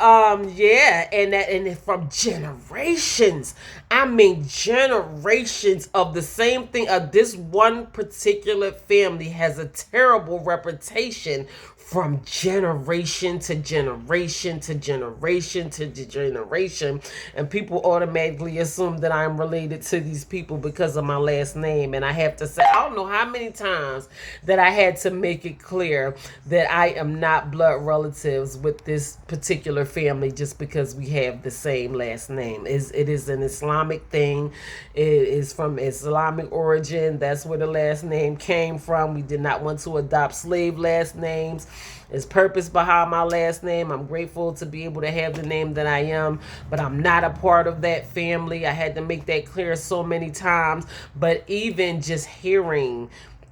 yeah, and from generations, I mean generations of the same thing. This one particular family has a terrible reputation from generation to generation to generation to generation, and people automatically assume that I'm related to these people because of my last name. And I have to say, I don't know how many times that I had to make it clear that I am not blood relatives with this particular family just because we have the same last name. It is an Islamic thing. It is from Islamic origin. That's where the last name came from. We did not want to adopt slave last names. There's purpose behind my last name. I'm grateful to be able to have the name that I am, but I'm not a part of that family. I had to make that clear so many times. But even just hearing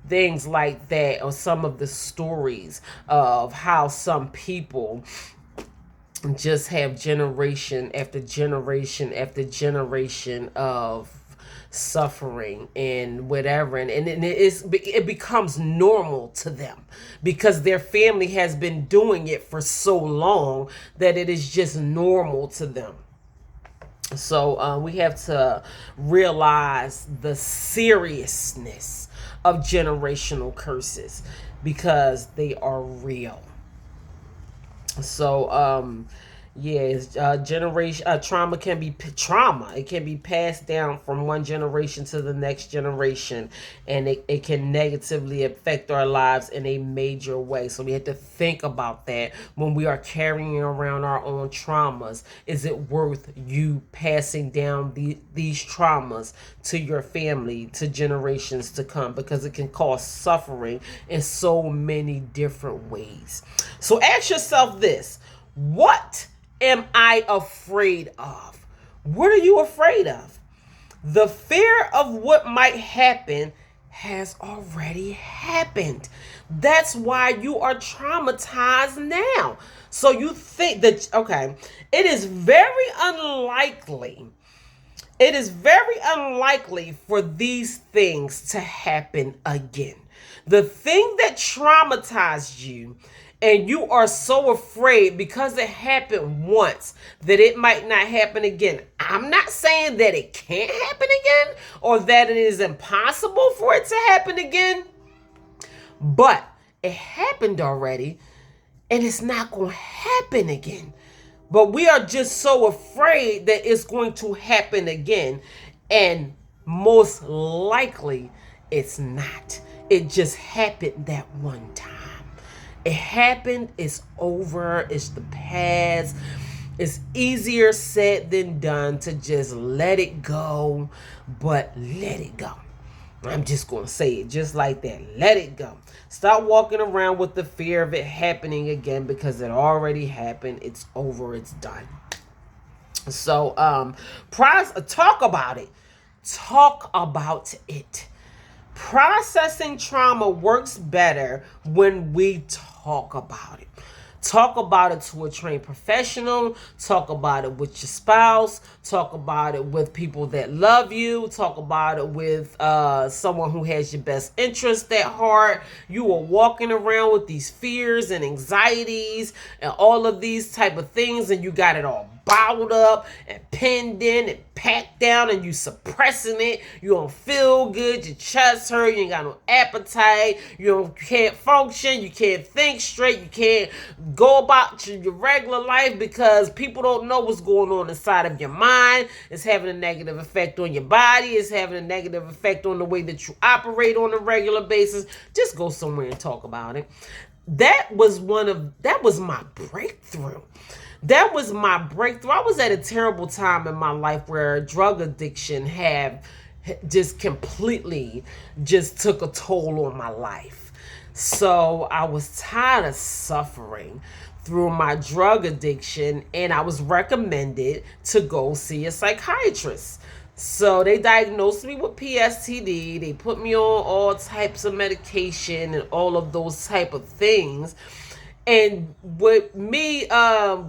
things like that, or some of the stories of how some people just have generation after generation after generation of suffering and whatever, and it becomes normal to them because their family has been doing it for so long that it is just normal to them. So we have to realize the seriousness of generational curses because they are real. So Yes, generation trauma can be trauma. It can be passed down from one generation to the next generation, and it can negatively affect our lives in a major way. So we have to think about that when we are carrying around our own traumas. Is it worth you passing down these traumas to your family, to generations to come? Because it can cause suffering in so many different ways. So ask yourself this: what am I afraid of? What are you afraid of? The fear of what might happen has already happened. That's why you are traumatized now. So you think that, okay, it is very unlikely. It is very unlikely for these things to happen again. The thing that traumatized you, and you are so afraid because it happened once that it might not happen again. I'm not saying that it can't happen again or that it is impossible for it to happen again, but it happened already and it's not going to happen again. But we are just so afraid that it's going to happen again, and most likely it's not. It just happened that one time. It happened, it's over, it's the past. It's easier said than done to just let it go, but let it go. I'm just going to say it just like that. Let it go. Stop walking around with the fear of it happening again, because it already happened. It's over. It's done. So, talk about it. Talk about it. Processing trauma works better when we talk about it. Talk about it to a trained professional. Talk about it with your spouse. Talk about it with people that love you. Talk about it with someone who has your best interest at heart. You are walking around with these fears and anxieties and all of these type of things, and you got it all bottled up and pinned in and packed down, and you suppressing it. You don't feel good. Your chest hurt. You ain't got no appetite. You can't function. You can't think straight. You can't go about your regular life because people don't know what's going on inside of your mind. It's having a negative effect on your body. It's having a negative effect on the way that you operate on a regular basis. Just go somewhere and talk about it. That was my breakthrough. That was my breakthrough. I was at a terrible time in my life where drug addiction had just completely just took a toll on my life. So I was tired of suffering through my drug addiction, and I was recommended to go see a psychiatrist. So they diagnosed me with PSTD. They put me on all types of medication and all of those type of things. And with me,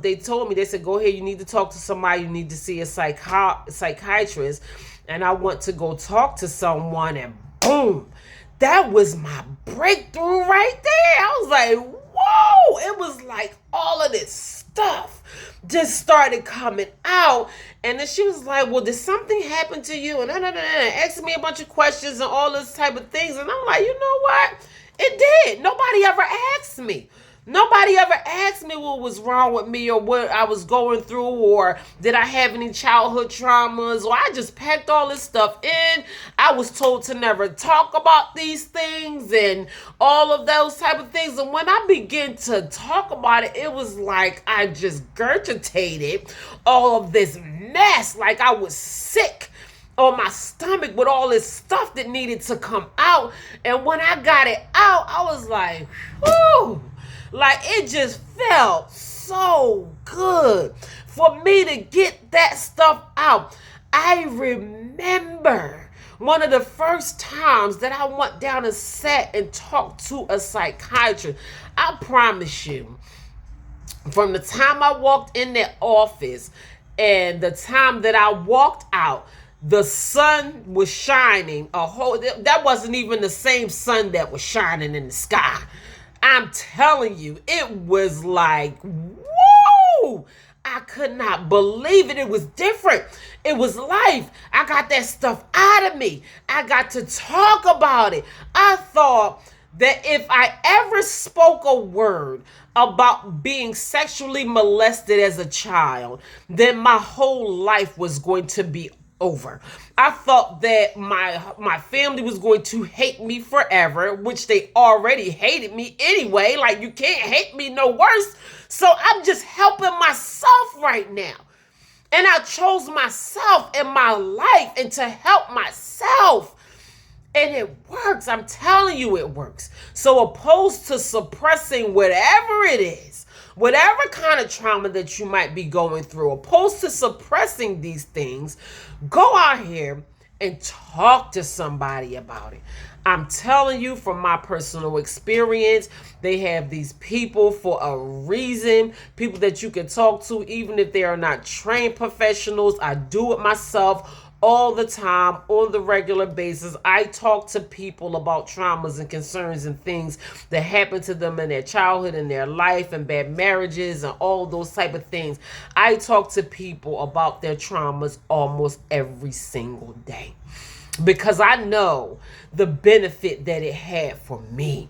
they told me, they said, go ahead, you need to talk to somebody, you need to see a psychiatrist. And I went to go talk to someone, and boom, that was my breakthrough right there. I was like, whoa, it was like all of this stuff just started coming out. And then she was like, well, did something happen to you? And asking me a bunch of questions and all this type of things. And I'm like, you know what? It did. Nobody ever asked me. Nobody ever asked me what was wrong with me or what I was going through, or did I have any childhood traumas, or I just packed all this stuff in. I was told to never talk about these things and all of those type of things. And when I began to talk about it, it was like I just gurgitated all of this mess, like I was sick on my stomach with all this stuff that needed to come out. And when I got it out, I was like, whew. Like, it just felt so good for me to get that stuff out. I remember one of the first times that I went down and sat and talked to a psychiatrist. I promise you, from the time I walked in that office and the time that I walked out, the sun was shining that wasn't even the same sun that was shining in the sky. I'm telling you, it was like, whoa! I could not believe it. It was different. It was life. I got that stuff out of me. I got to talk about it. I thought that if I ever spoke a word about being sexually molested as a child, then my whole life was going to be over. I thought that my family was going to hate me forever, which they already hated me anyway. Like, you can't hate me no worse. So I'm just helping myself right now. And I chose myself in my life and to help myself. And it works. I'm telling you, it works. So opposed to suppressing whatever it is, whatever kind of trauma that you might be going through, opposed to suppressing these things, go out here and talk to somebody about it. I'm telling you from my personal experience, they have these people for a reason, people that you can talk to, even if they are not trained professionals. I do it myself all the time, on the regular basis. I talk to people about traumas and concerns and things that happen to them in their childhood and their life and bad marriages and all those type of things. I talk to people about their traumas almost every single day because I know the benefit that it had for me.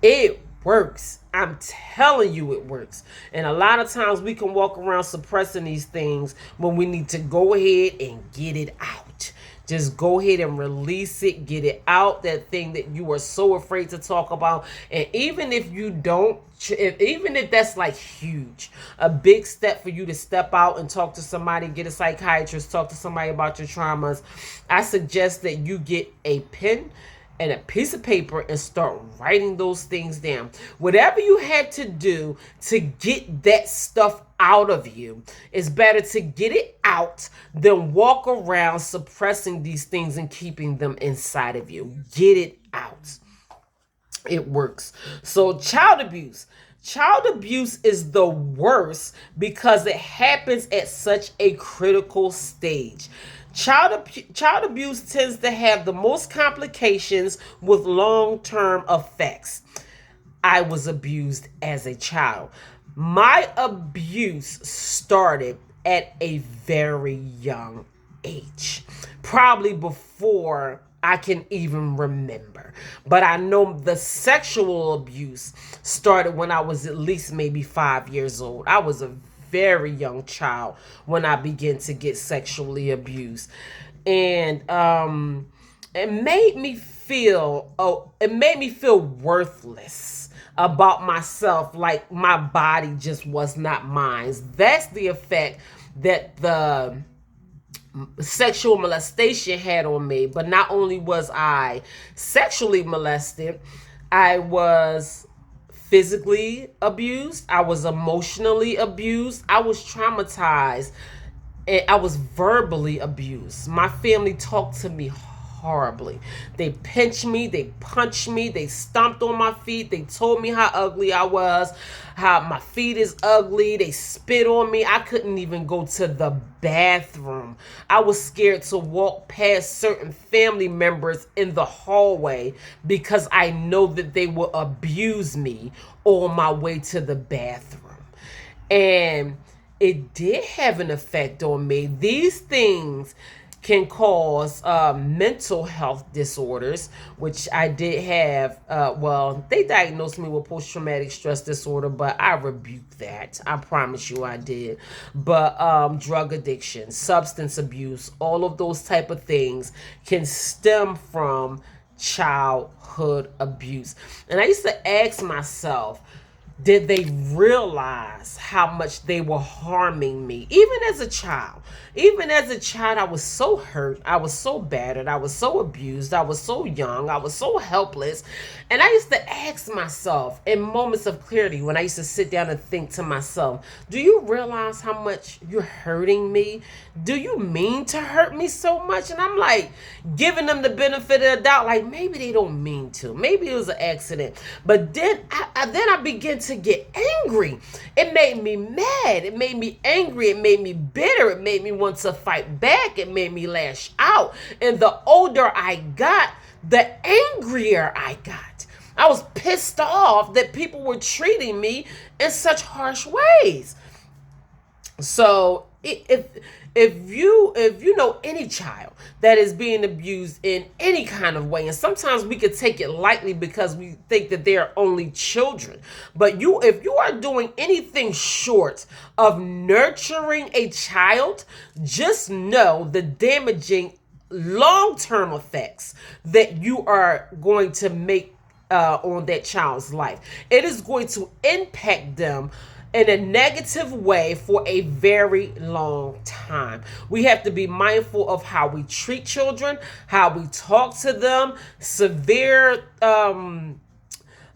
It works. I'm telling you, it works. And a lot of times we can walk around suppressing these things when we need to go ahead and get it out. Just go ahead and release it, get it out, that thing that you are so afraid to talk about. And even if you don't, even if that's like huge, a big step for you to step out and talk to somebody, get a psychiatrist, talk to somebody about your traumas, I suggest that you get a pen and a piece of paper and start writing those things down. Whatever you had to do to get that stuff out of you, it's better to get it out than walk around suppressing these things and keeping them inside of you. Get it out. It works. So child abuse. Child abuse is the worst because it happens at such a critical stage. Child abuse tends to have the most complications with long-term effects. I was abused as a child. My abuse started at a very young age, probably before I can even remember. But I know the sexual abuse started when I was at least maybe 5 years old. I was a very young child when I began to get sexually abused. And it made me feel worthless about myself, like my body just was not mine. That's the effect that the sexual molestation had on me. But not only was I sexually molested, I was physically abused, I was emotionally abused, I was traumatized, and I was verbally abused. My family talked to me horribly. They pinched me, they punched me, they stomped on my feet, they told me how ugly I was, how my feet is ugly, they spit on me. I couldn't even go to the bathroom. I was scared to walk past certain family members in the hallway because I know that they will abuse me on my way to the bathroom. And it did have an effect on me. These things can cause mental health disorders, which I did have. Well, they diagnosed me with post-traumatic stress disorder, but I rebuked that. I promise you I did. But drug addiction, substance abuse, all of those type of things can stem from childhood abuse. And I used to ask myself, did they realize how much they were harming me? Even as a child, I was so hurt. I was so battered. I was so abused. I was so young. I was so helpless. And I used to ask myself in moments of clarity, when I used to sit down and think to myself, do you realize how much you're hurting me? Do you mean to hurt me so much? And I'm like, giving them the benefit of the doubt, like maybe they don't mean to. Maybe it was an accident. But then I began to get angry. It made me mad. It made me angry. It made me bitter. It made me want to fight back. It made me lash out. And the older I got, the angrier I got. I was pissed off that people were treating me in such harsh ways. So if you know any child that is being abused in any kind of way, and sometimes we could take it lightly because we think that they're only children, but if you are doing anything short of nurturing a child, just know the damaging long-term effects that you are going to make on that child's life. It is going to impact them in a negative way for a very long time. We have to be mindful of how we treat children, how we talk to them. Severe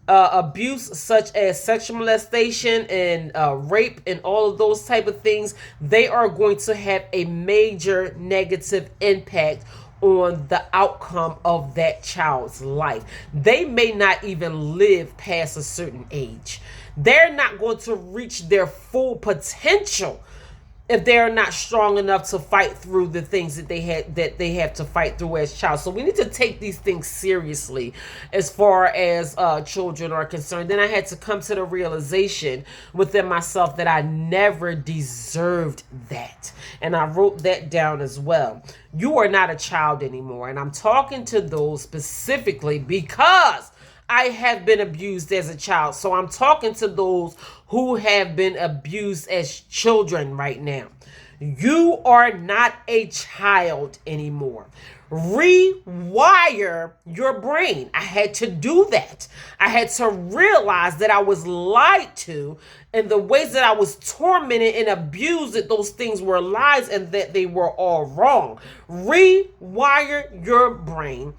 abuse such as sexual molestation and rape and all of those type of things, they are going to have a major negative impact on the outcome of that child's life. They may not even live past a certain age. They're not going to reach their full potential if they're not strong enough to fight through the things that they have to fight through as child. So we need to take these things seriously as far as children are concerned. Then I had to come to the realization within myself that I never deserved that. And I wrote that down as well. You are not a child anymore. And I'm talking to those specifically because I have been abused as a child. So I'm talking to those who have been abused as children right now. You are not a child anymore. Rewire your brain. I had to do that. I had to realize that I was lied to, and the ways that I was tormented and abused, that those things were lies and that they were all wrong. Rewire your brain.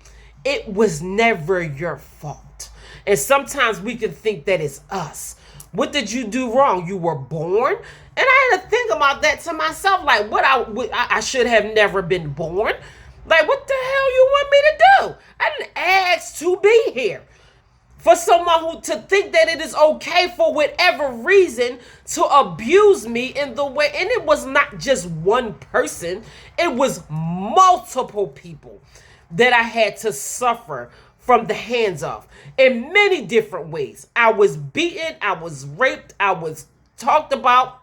It was never your fault. And sometimes we can think that it's us. What did you do wrong? You were born? And I had to think about that to myself. Like, I should have never been born. Like, what the hell you want me to do? I didn't ask to be here. For someone to think that it is okay for whatever reason to abuse me in the way. And it was not just one person. It was multiple people that I had to suffer from the hands of in many different ways. I was beaten, I was raped, I was talked about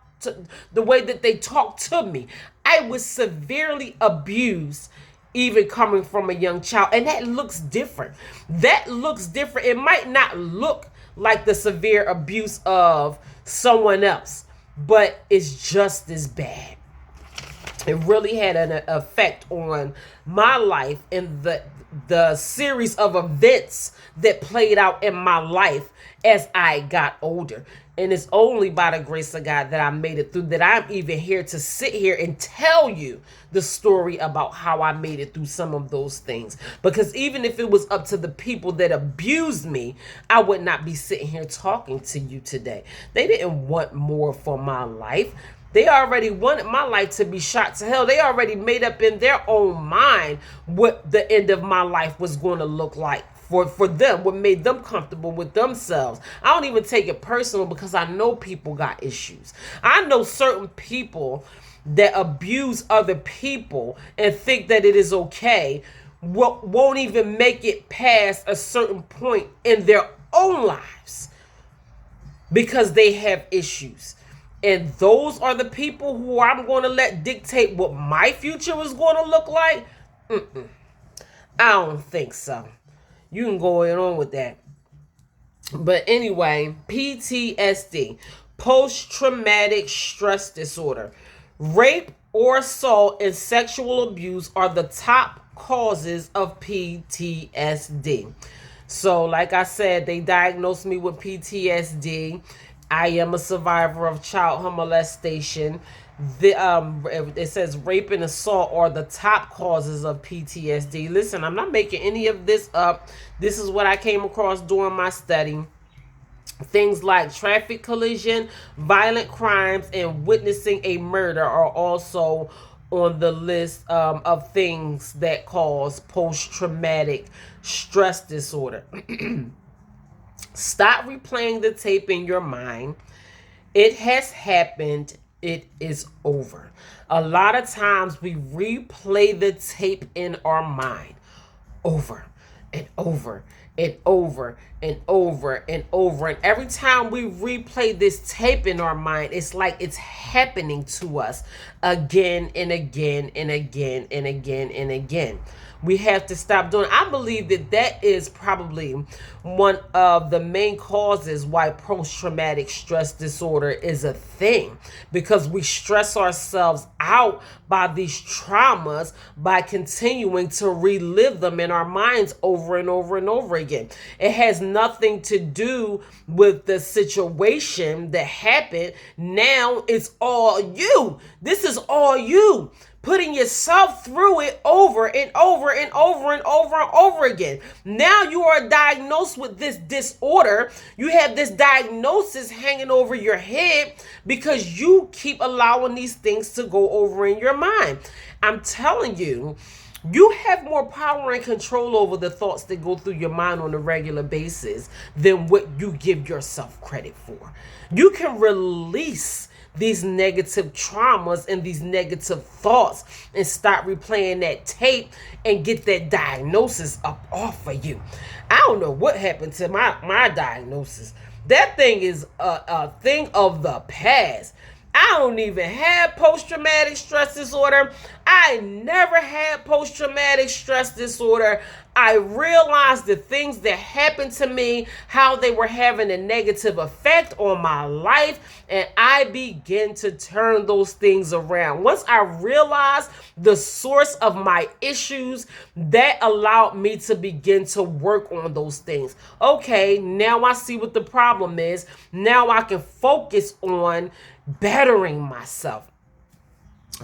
the way that they talked to me. I was severely abused, even coming from a young child. And that looks different. That looks different. It might not look like the severe abuse of someone else, but it's just as bad. It really had an effect on my life and the series of events that played out in my life as I got older. And it's only by the grace of God that I made it through, that I'm even here to sit here and tell you the story about how I made it through some of those things. Because even if it was up to the people that abused me, I would not be sitting here talking to you today. They didn't want more for my life. They already wanted my life to be shot to hell. They already made up in their own mind what the end of my life was going to look like for them, what made them comfortable with themselves. I don't even take it personal because I know people got issues. I know certain people that abuse other people and think that it is okay, won't even make it past a certain point in their own lives because they have issues. And those are the people who I'm going to let dictate what my future is going to look like? I don't think so. You can go on with that. But anyway, PTSD, post-traumatic stress disorder. Rape or assault and sexual abuse are the top causes of PTSD. So, like I said, they diagnosed me with PTSD. I am a survivor of childhood molestation. It says rape and assault are the top causes of PTSD. Listen, I'm not making any of this up. This is what I came across during my study. Things like traffic collision, violent crimes, and witnessing a murder are also on the list of things that cause post-traumatic stress disorder. Stop replaying the tape in your mind. It has happened. It is over. A lot of times we replay the tape in our mind over and over and over and over and over. And every time we replay this tape in our mind, it's like it's happening to us again and again and again and again and again. We have to stop doing. I believe that that is probably one of the main causes why post-traumatic stress disorder is a thing, because we stress ourselves out by these traumas by continuing to relive them in our minds over and over and over again. It has nothing to do with the situation that happened. Now it's all you. This is all you, putting yourself through it over and over and over and over and over again. Now you are diagnosed with this disorder. You have this diagnosis hanging over your head because you keep allowing these things to go over in your mind. I'm telling you, you have more power and control over the thoughts that go through your mind on a regular basis than what you give yourself credit for. You can release these negative traumas and these negative thoughts and start replaying that tape and get that diagnosis up off of you. I don't know what happened to my diagnosis. That thing is a thing of the past. I don't even have post-traumatic stress disorder. I never had post-traumatic stress disorder. I realized the things that happened to me, how they were having a negative effect on my life, and I began to turn those things around. Once I realized the source of my issues, that allowed me to begin to work on those things. Okay, now I see what the problem is. Now I can focus on bettering myself.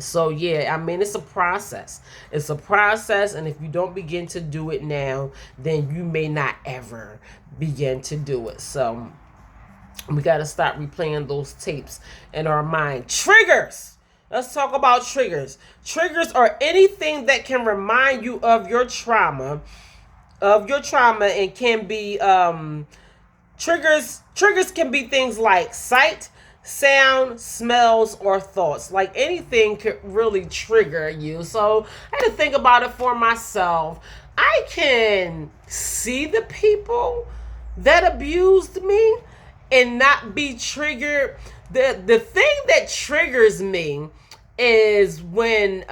So yeah, I mean, it's a process. It's a process, and if you don't begin to do it now, then you may not ever begin to do it. So we got to stop replaying those tapes in our mind. Triggers. Let's talk about triggers. Triggers are anything that can remind you of your trauma, and can be triggers. Triggers can be things like sight, sound, smells, or thoughts. Like anything could really trigger you. So I had to think about it for myself. I can see the people that abused me and not be triggered. The thing that triggers me is when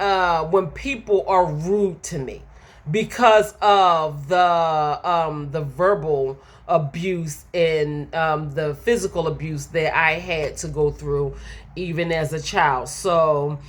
people are rude to me because of the verbal abuse and the physical abuse that I had to go through even as a child. So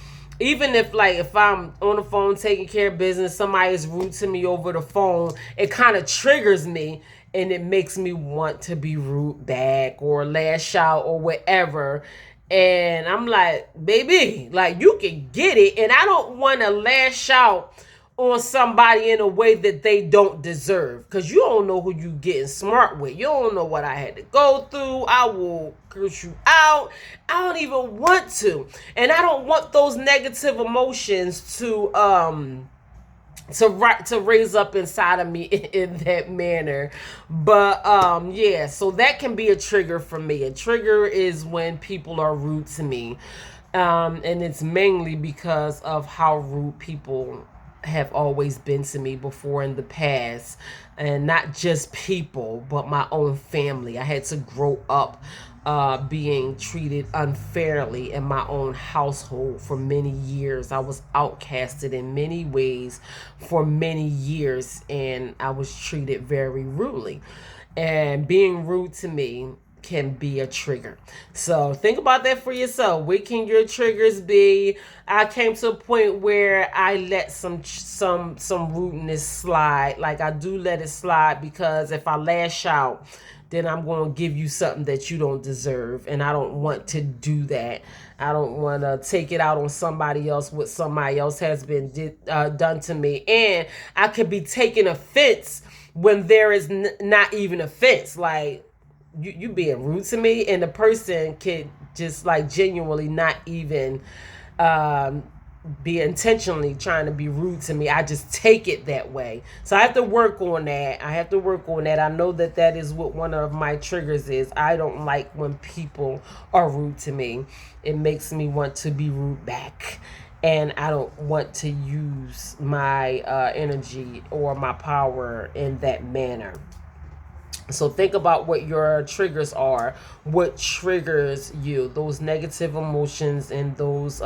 even if I'm on the phone taking care of business, somebody is rude to me over the phone, it kind of triggers me and it makes me want to be rude back or lash out or whatever. And I'm like, baby, like, you can get it. And I don't want to lash out on somebody in a way that they don't deserve, because you don't know who you getting smart with. You don't know what I had to go through. I will curse you out. I don't even want to, and I don't want those negative emotions to raise up inside of me in that manner. But yeah, so that can be a trigger for me. A trigger is when people are rude to me, and it's mainly because of how rude people have always been to me before in the past. And not just people, but my own family. I had to grow up being treated unfairly in my own household for many years. I was outcasted in many ways for many years, and I was treated very rudely. And being rude to me can be a trigger. So think about that for yourself. What can your triggers be? I came to a point where I let some rudeness slide. Like, I do let it slide, because if I lash out, then I'm going to give you something that you don't deserve, and I don't want to do that. I don't want to take it out on somebody else, what somebody else has been done to me. And I could be taking offense when there is not even offense. Like, you being rude to me, and the person could just like genuinely not even be intentionally trying to be rude to me. I just take it that way. So I have to work on that. I know that that is what one of my triggers is. I don't like when people are rude to me. It makes me want to be rude back. And I don't want to use my energy or my power in that manner. So think about what your triggers are, what triggers you, those negative emotions and those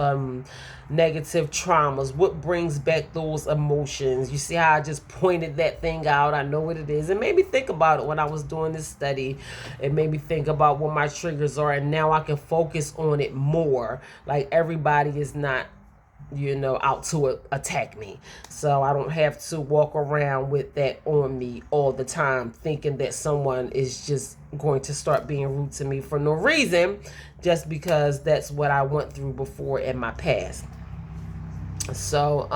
negative traumas, what brings back those emotions. You see how I just pointed that thing out? I know what it is. It made me think about it when I was doing this study. It made me think about what my triggers are, and now I can focus on it more. Like, everybody is not, out to attack me. So I don't have to walk around with that on me all the time, thinking that someone is just going to start being rude to me for no reason, just because that's what I went through before in my past. So,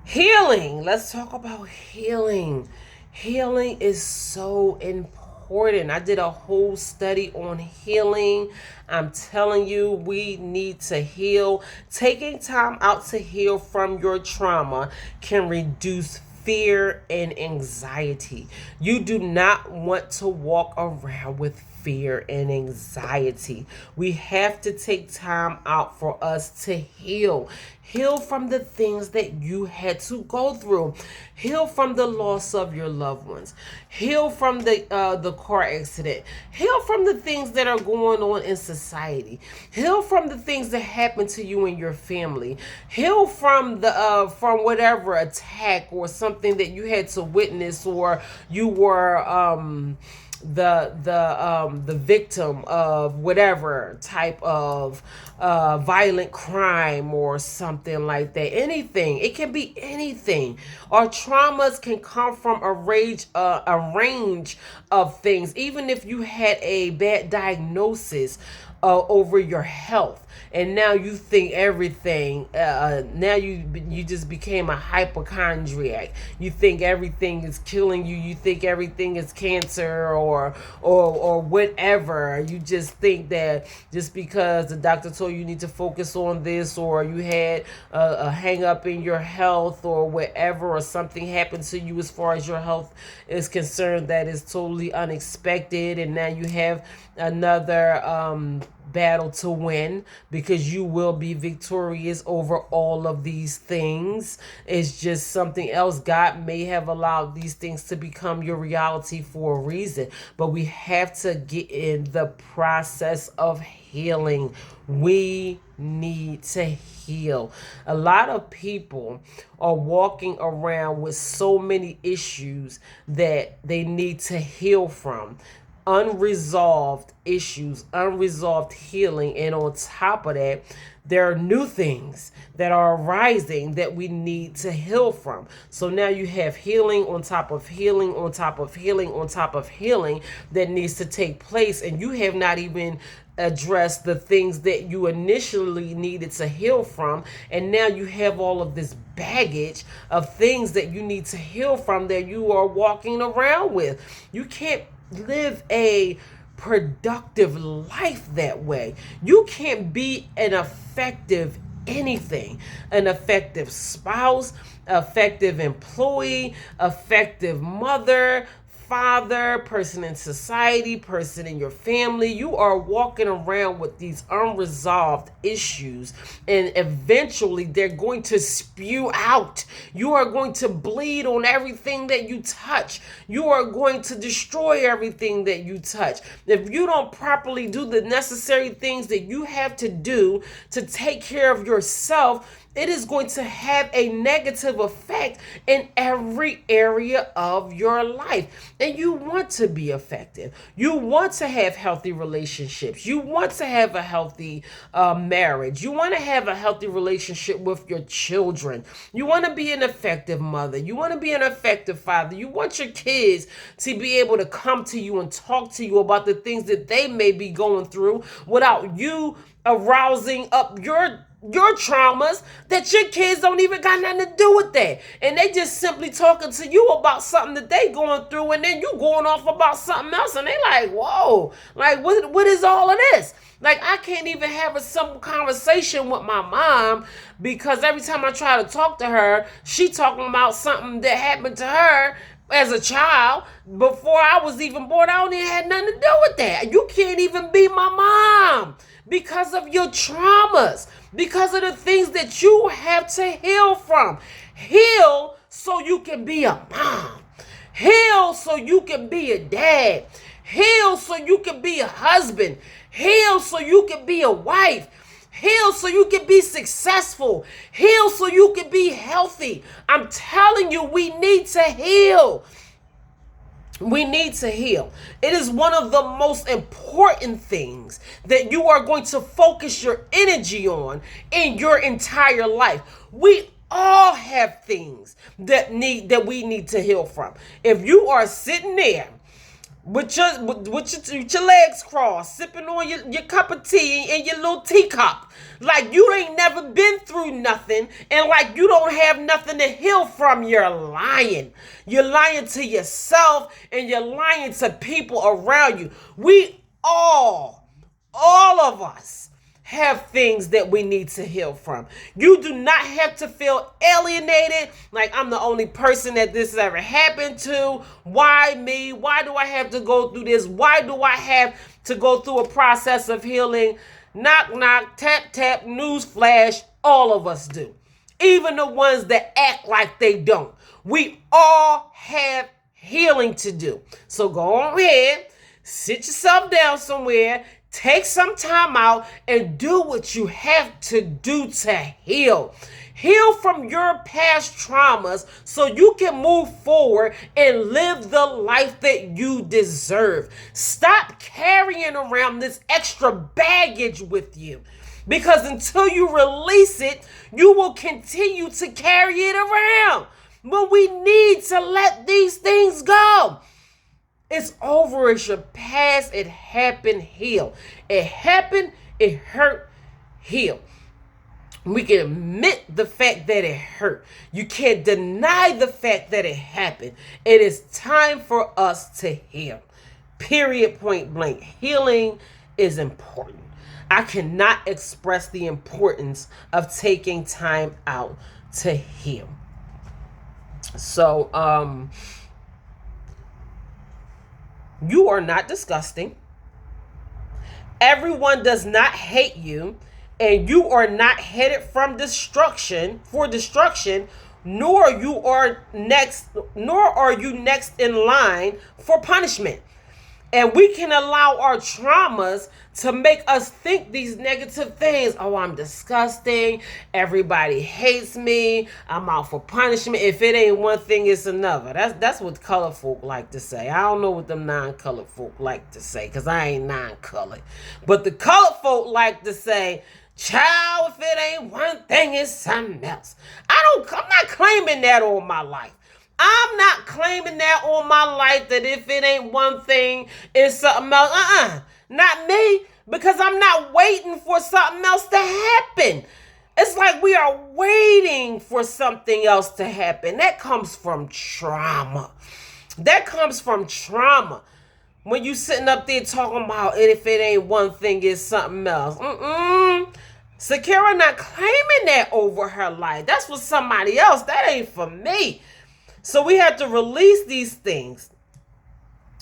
healing. Let's talk about healing. Healing is so important. I did a whole study on healing. I'm telling you, we need to heal. Taking time out to heal from your trauma can reduce fear and anxiety. You do not want to walk around with fear and anxiety. We have to take time out for us to heal. Heal from the things that you had to go through. Heal from the loss of your loved ones. Heal from the car accident. Heal from the things that are going on in society. Heal from the things that happened to you and your family. Heal from from whatever attack or something that you had to witness, or you were the victim of whatever type of violent crime or something like that. Anything. It can be anything. Our traumas can come from a range of things. Even if you had a bad diagnosis over your health, and now you think everything, now you just became a hypochondriac. You think everything is killing you. You think everything is cancer or whatever. You just think that just because the doctor told you need to focus on this, or you had a hang up in your health or whatever, or something happened to you as far as your health is concerned that is totally unexpected, and now you have another battle to win, because you will be victorious over all of these things. It's just something else. God may have allowed these things to become your reality for a reason, but we have to get in the process of healing. We need to heal. A lot of people are walking around with so many issues that they need to heal from. Unresolved issues, unresolved healing, and on top of that, there are new things that are arising that we need to heal from. So now you have healing on top of healing on top of healing on top of healing that needs to take place, and you have not even address the things that you initially needed to heal from, and now you have all of this baggage of things that you need to heal from that you are walking around with. You can't live a productive life that way. You can't be an effective anything, an effective spouse, effective employee, effective mother, father, person in society, person in your family. You are walking around with these unresolved issues, and eventually they're going to spew out. You are going to bleed on everything that you touch. You are going to destroy everything that you touch. If you don't properly do the necessary things that you have to do to take care of yourself, it is going to have a negative effect in every area of your life. And you want to be effective. You want to have healthy relationships. You want to have a healthy marriage. You want to have a healthy relationship with your children. You want to be an effective mother. You want to be an effective father. You want your kids to be able to come to you and talk to you about the things that they may be going through without you arousing up your traumas, that your kids don't even got nothing to do with that. And they just simply talking to you about something that they going through, and then you going off about something else, and they like, whoa, like what is all of this? Like, I can't even have a simple conversation with my mom, because every time I try to talk to her, she talking about something that happened to her as a child before I was even born. I don't even have nothing to do with that. You can't even be my mom because of your traumas, because of the things that you have to heal from. Heal so you can be a mom. Heal so you can be a dad. Heal so you can be a husband. Heal so you can be a wife. Heal so you can be successful. Heal so you can be healthy. I'm telling you, we need to heal. We need to heal. It is one of the most important things that you are going to focus your energy on in your entire life. We all have things that we need to heal from. If you are sitting there with your legs crossed, sipping on your cup of tea and your little teacup, like you ain't never been through nothing, and like you don't have nothing to heal from, you're lying. You're lying to yourself, and you're lying to people around you. We all of us have things that we need to heal from. You do not have to feel alienated, like I'm the only person that this has ever happened to. Why me? Why do I have to go through this? Why do I have to go through a process of healing? Knock, knock, tap, tap, newsflash, all of us do. Even the ones that act like they don't. We all have healing to do. So go on ahead, sit yourself down somewhere, take some time out, and do what you have to do to heal. Heal from your past traumas so you can move forward and live the life that you deserve. Stop carrying around this extra baggage with you, because until you release it, you will continue to carry it around. But we need to let these things go. It's over. It's your past. It happened. Heal. It happened. It hurt. Heal. We can admit the fact that it hurt. You can't deny the fact that it happened. It is time for us to heal. Period, point blank. Healing is important. I cannot express the importance of taking time out to heal. So, you are not disgusting. Everyone does not hate you. And you are not headed for destruction, nor are you next in line for punishment. And we can allow our traumas to make us think these negative things. Oh, I'm disgusting. Everybody hates me. I'm out for punishment. If it ain't one thing, it's another. That's what colored folk like to say. I don't know what them non-colored folk like to say, because I ain't non-colored. But the colored folk like to say, child, if it ain't one thing, it's something else. I'm not claiming that on my life. I'm not claiming that on my life, that if it ain't one thing, it's something else. Not me, because I'm not waiting for something else to happen. It's like we are waiting for something else to happen. That comes from trauma. When you sitting up there talking about it, if it ain't one thing, it's something else. Sakira not claiming that over her life. That's for somebody else. That ain't for me. So we have to release these things.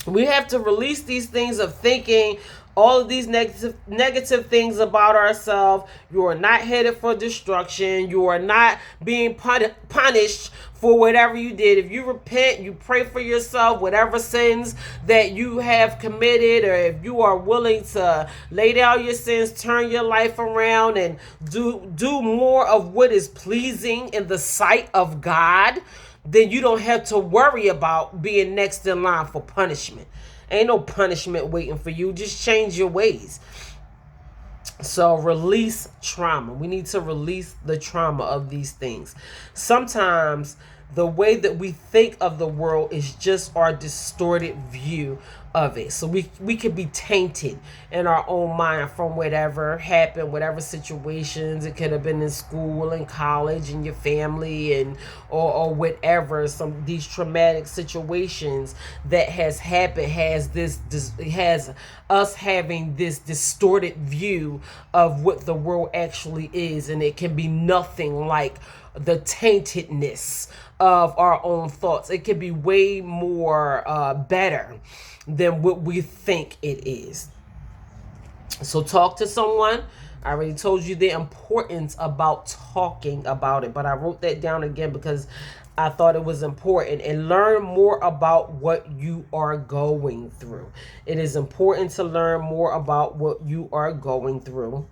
We have to release these things of thinking all of these negative things about ourselves. You are not headed for destruction. You are not being punished for whatever you did. If you repent, you pray for yourself, whatever sins that you have committed, or if you are willing to lay down your sins, turn your life around, and do more of what is pleasing in the sight of God, then you don't have to worry about being next in line for punishment. Ain't no punishment waiting for you. Just change your ways. So release trauma. We need to release the trauma of these things. Sometimes the way that we think of the world is just our distorted view of it. So we could be tainted in our own mind from whatever happened, whatever situations. It could have been in school and college and your family and or whatever. These traumatic situations that has happened has us having this distorted view of what the world actually is, and it can be nothing like the taintedness of our own thoughts. It can be way more better than what we think it is. So talk to someone, I already told you the importance about talking about it, but I wrote that down again because I thought it was important. And learn more about what you are going through. It is important to learn more about what you are going through.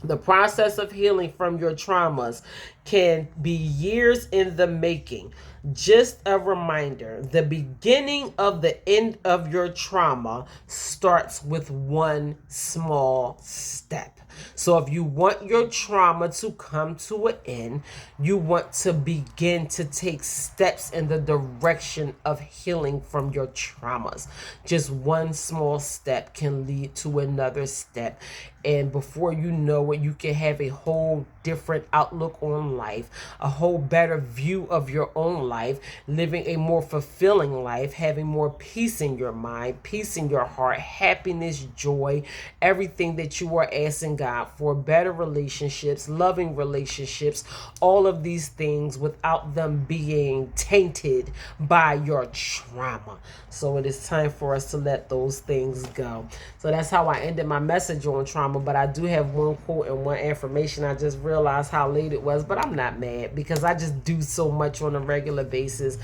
The process of healing from your traumas can be years in the making. Just a reminder, the beginning of the end of your trauma starts with one small step. So if you want your trauma to come to an end, you want to begin to take steps in the direction of healing from your traumas. Just one small step can lead to another step. And before you know it, you can have a whole different outlook on life, a whole better view of your own life, living a more fulfilling life, having more peace in your mind, peace in your heart, happiness, joy, everything that you are asking God for, better relationships, loving relationships, all of these things without them being tainted by your trauma. So it is time for us to let those things go. So that's how I ended my message on trauma. But I do have one quote and one affirmation. I just realized how late it was, but I'm not mad because I just do so much on a regular basis.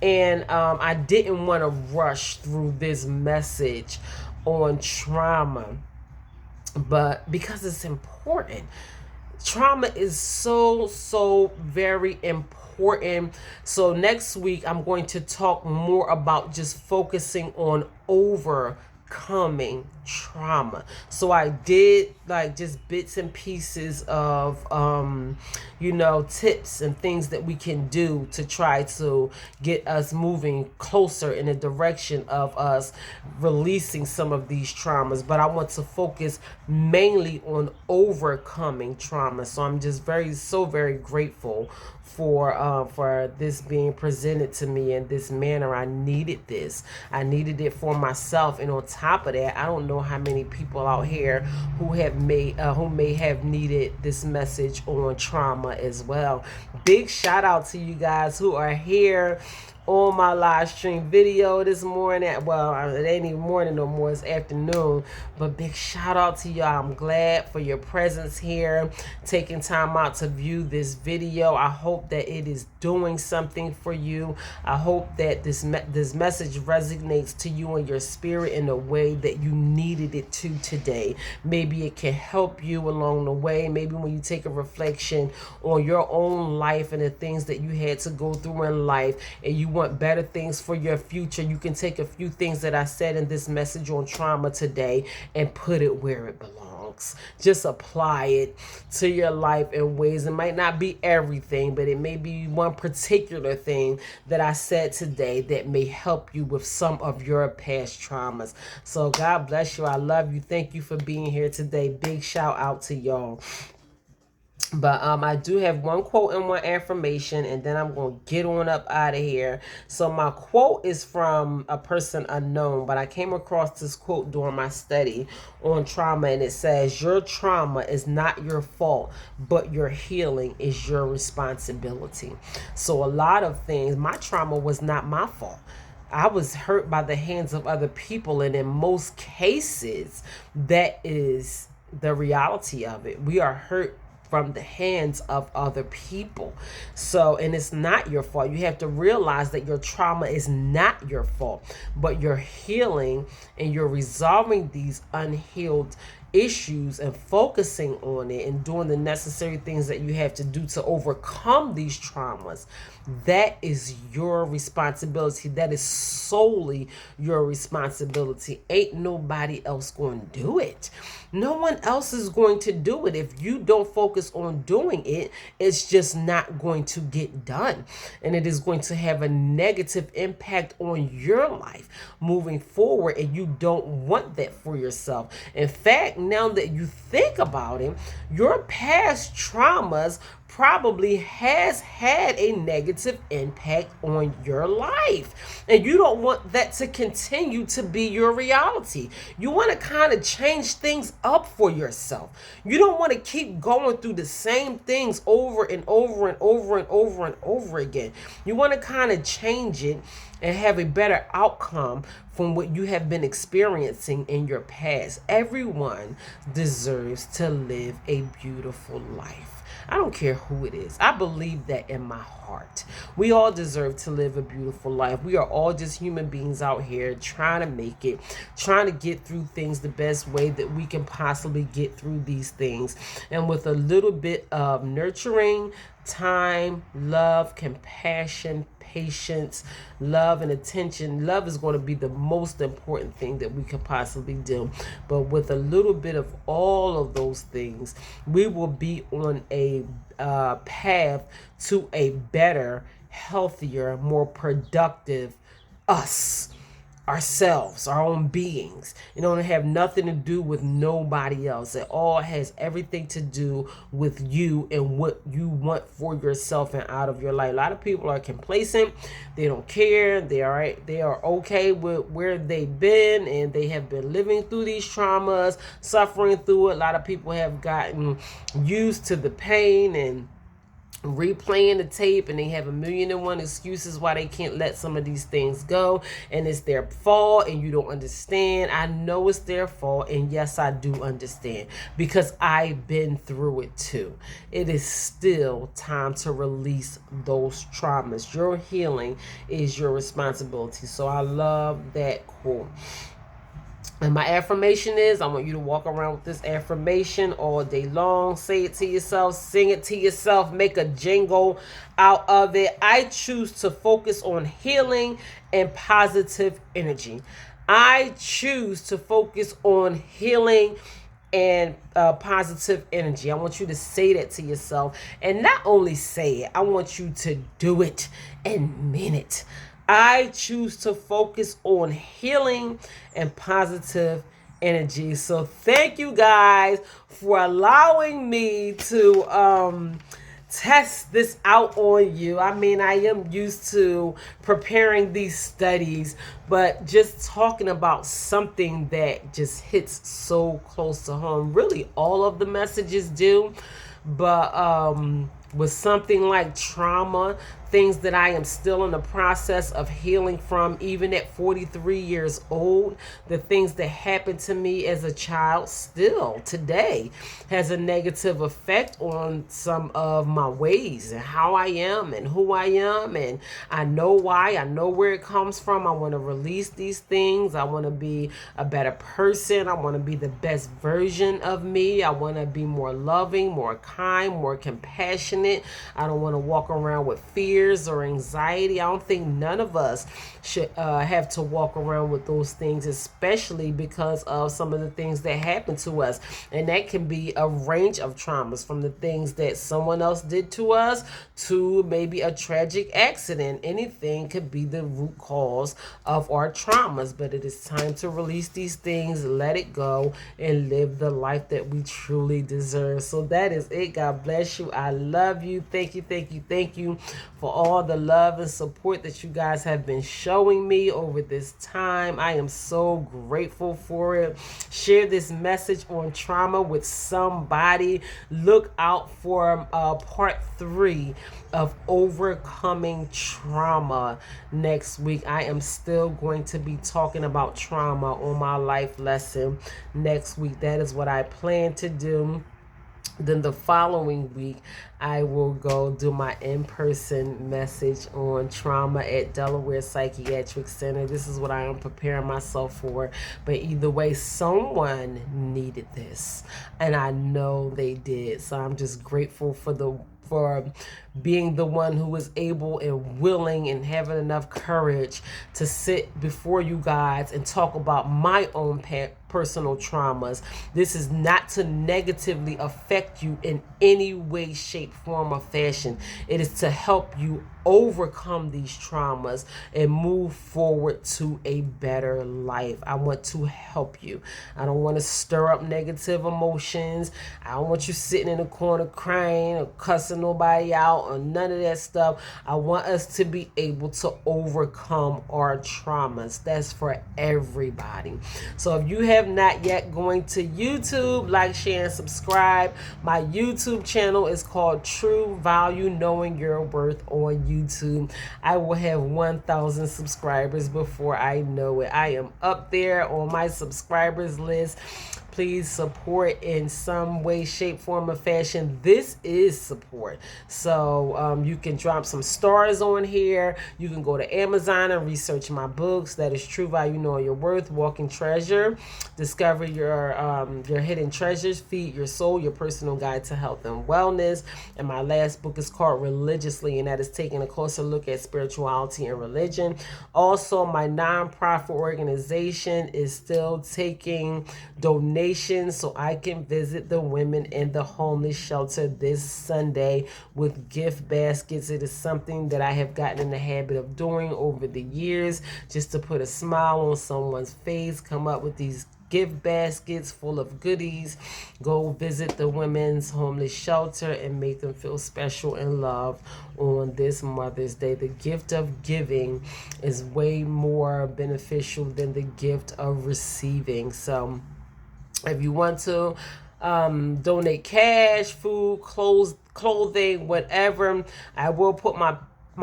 And I didn't want to rush through this message on trauma, but because it's important. Trauma is so very important. So next week I'm going to talk more about just focusing on overcoming trauma. So I did like just bits and pieces of tips and things that we can do to try to get us moving closer in the direction of us releasing some of these traumas. But I want to focus mainly on overcoming trauma. So I'm just very grateful for this being presented to me in this manner. I needed this. I needed it for myself. And on top of that, I don't know how many people out here who may have needed this message on trauma as well. Big shout out to you guys who are here on my live stream video this morning. Well, it ain't even morning no more, it's afternoon. But big shout out to y'all. I'm glad for your presence here, taking time out to view this video. I hope that it is doing something for you. I hope that this message resonates to you in your spirit in a way that you needed it to today. Maybe it can help you along the way. Maybe when you take a reflection on your own life and the things that you had to go through in life, and you want better things for your future, you can take a few things that I said in this message on trauma today and put it where it belongs. Just apply it to your life in ways. It might not be everything, but it may be one particular thing that I said today that may help you with some of your past traumas. So God bless you. I love you. Thank you for being here today. Big shout out to y'all. But I do have one quote and one affirmation, and then I'm going to get on up out of here. So my quote is from a person unknown, but I came across this quote during my study on trauma, and it says, "Your trauma is not your fault, but your healing is your responsibility." So a lot of things, my trauma was not my fault. I was hurt by the hands of other people, and in most cases, that is the reality of it. We are hurt from the hands of other people. So, and it's not your fault. You have to realize that your trauma is not your fault, but you're healing and you're resolving these unhealed issues and focusing on it and doing the necessary things that you have to do to overcome these traumas. That is your responsibility. That is solely your responsibility. Ain't nobody else going to do it. No one else is going to do it. If you don't focus on doing it, it's just not going to get done. And it is going to have a negative impact on your life moving forward. And you don't want that for yourself. In fact, now that you think about it, your past traumas probably has had a negative impact on your life. And you don't want that to continue to be your reality. You want to kind of change things up for yourself. You don't want to keep going through the same things over and over and over and over and over again. You want to kind of change it and have a better outcome from what you have been experiencing in your past. Everyone deserves to live a beautiful life. I don't care who it is. I believe that in my heart. We all deserve to live a beautiful life. We are all just human beings out here trying to make it, trying to get through things the best way that we can possibly get through these things. And with a little bit of nurturing, time, love, compassion, patience, love, and attention. Love is going to be the most important thing that we could possibly do. But with a little bit of all of those things, we will be on a path to a better, healthier, more productive us. Ourselves, our own beings. It don't have nothing to do with nobody else. It all has everything to do with you and what you want for yourself and out of your life. A lot of people are complacent. They don't care. They are okay with where they've been, and they have been living through these traumas, suffering through it. A lot of people have gotten used to the pain and replaying the tape, and they have 1,000,001 excuses why they can't let some of these things go, and it's their fault, and you don't understand. I know it's their fault, and yes, I do understand, because I've been through it too. It is still time to release those traumas. Your healing is your responsibility. So I love that quote. And my affirmation is, I want you to walk around with this affirmation all day long. Say it to yourself, sing it to yourself, make a jingle out of it. I choose to focus on healing and positive energy. I choose to focus on healing and positive energy. I want you to say that to yourself. And not only say it, I want you to do it and mean it. I choose to focus on healing and positive energy. So thank you guys for allowing me to test this out on you. I mean, I am used to preparing these studies, but just talking about something that just hits so close to home. Really, all of the messages do, but with something like trauma, things that I am still in the process of healing from, even at 43 years old, the things that happened to me as a child still today has a negative effect on some of my ways and how I am and who I am. And I know why. I know where it comes from. I want to release these things. I want to be a better person. I want to be the best version of me. I want to be more loving, more kind, more compassionate. I don't want to walk around with fear or anxiety. I don't think none of us should have to walk around with those things, especially because of some of the things that happen to us. And that can be a range of traumas, from the things that someone else did to us to maybe a tragic accident. Anything could be the root cause of our traumas. But it is time to release these things, let it go, and live the life that we truly deserve. So that is it. God bless you. I love you. Thank you, thank you, thank you for all the love and support that you guys have been showing me over this time. I am so grateful for it. Share this message on trauma with somebody. Look out for part 3 of overcoming trauma next week. I am still going to be talking about trauma on my life lesson next week. That is what I plan to do. Then the following week, I will go do my in-person message on trauma at Delaware Psychiatric Center. This is what I am preparing myself for. But either way, someone needed this, and I know they did. So I'm just grateful for being the one who was able and willing and having enough courage to sit before you guys and talk about my own personal traumas. This is not to negatively affect you in any way, shape, form, or fashion. It is to help you overcome these traumas and move forward to a better life. I want to help you. I don't want to stir up negative emotions. I don't want you sitting in the corner crying or cussing nobody out or none of that stuff. I want us to be able to overcome our traumas. That's for everybody. So if you have not yet, going to YouTube, like, share, and subscribe. My YouTube channel is called True Value Knowing Your Worth on YouTube. I will have 1,000 subscribers before I know it. I am up there on my subscribers list. Please support in some way, shape, form, or fashion. This is support. So you can drop some stars on here. You can go to Amazon and research my books. That is True Value Knowing Your Worth, Walking Treasure, Discover Your Hidden Treasures, Feed Your Soul, Your Personal Guide to Health and Wellness. And my last book is called Religiously, and that is taking a closer look at spirituality and religion. Also, my nonprofit organization is still taking donations so I can visit the women in the homeless shelter this Sunday with gift baskets. It is something that I have gotten in the habit of doing over the years, just to put a smile on someone's face, come up with these gift baskets full of goodies, go visit the women's homeless shelter and make them feel special and loved on this Mother's Day. The gift of giving is way more beneficial than the gift of receiving. So if you want to donate cash, food, clothes, clothing, whatever, I will put my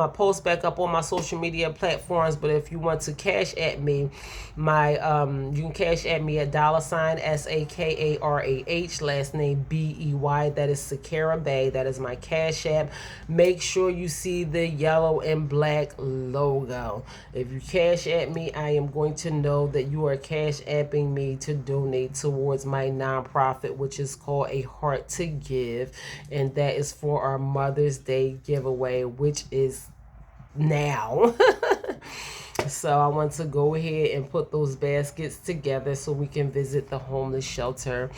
post back up on my social media platforms. But if you want to cash at me, you can cash at me at $SAKARAH, last name BEY. That is Sakara Bay. That is my Cash App. Make sure you see the yellow and black logo. If you cash at me, I am going to know that you are cash apping me to donate towards my nonprofit, which is called A Heart to Give, and that is for our Mother's Day giveaway, which is now. So I want to go ahead and put those baskets together so we can visit the homeless shelter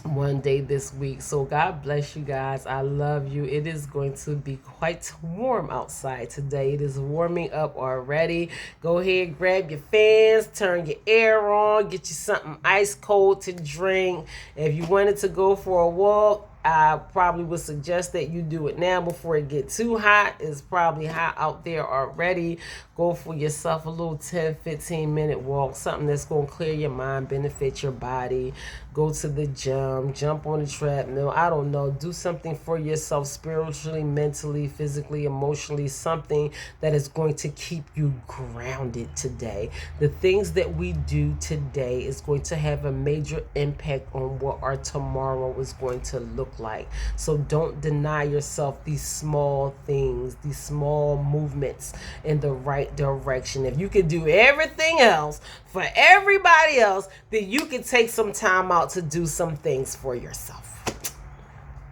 one day this week. So God bless you guys. I love you. It is going to be quite warm outside today. It is warming up already. Go ahead, grab your fans, turn your air on, get you something ice cold to drink. If you wanted to go for a walk, I probably would suggest that you do it now before it gets too hot. It's probably hot out there already. Go for yourself a little 10-15 minute walk, something that's going to clear your mind, benefit your body. Go to the gym, jump on the treadmill. I don't know. Do something for yourself spiritually, mentally, physically, emotionally, something that is going to keep you grounded today. The things that we do today is going to have a major impact on what our tomorrow is going to look like. So don't deny yourself these small things, these small movements in the right direction. If you can do everything else for everybody else, then you can take some time out to do some things for yourself.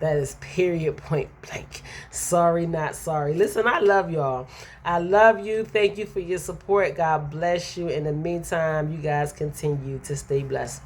That is period, point blank. Sorry, not sorry. Listen, I love y'all. I love you. Thank you for your support. God bless you. In the meantime, you guys continue to stay blessed.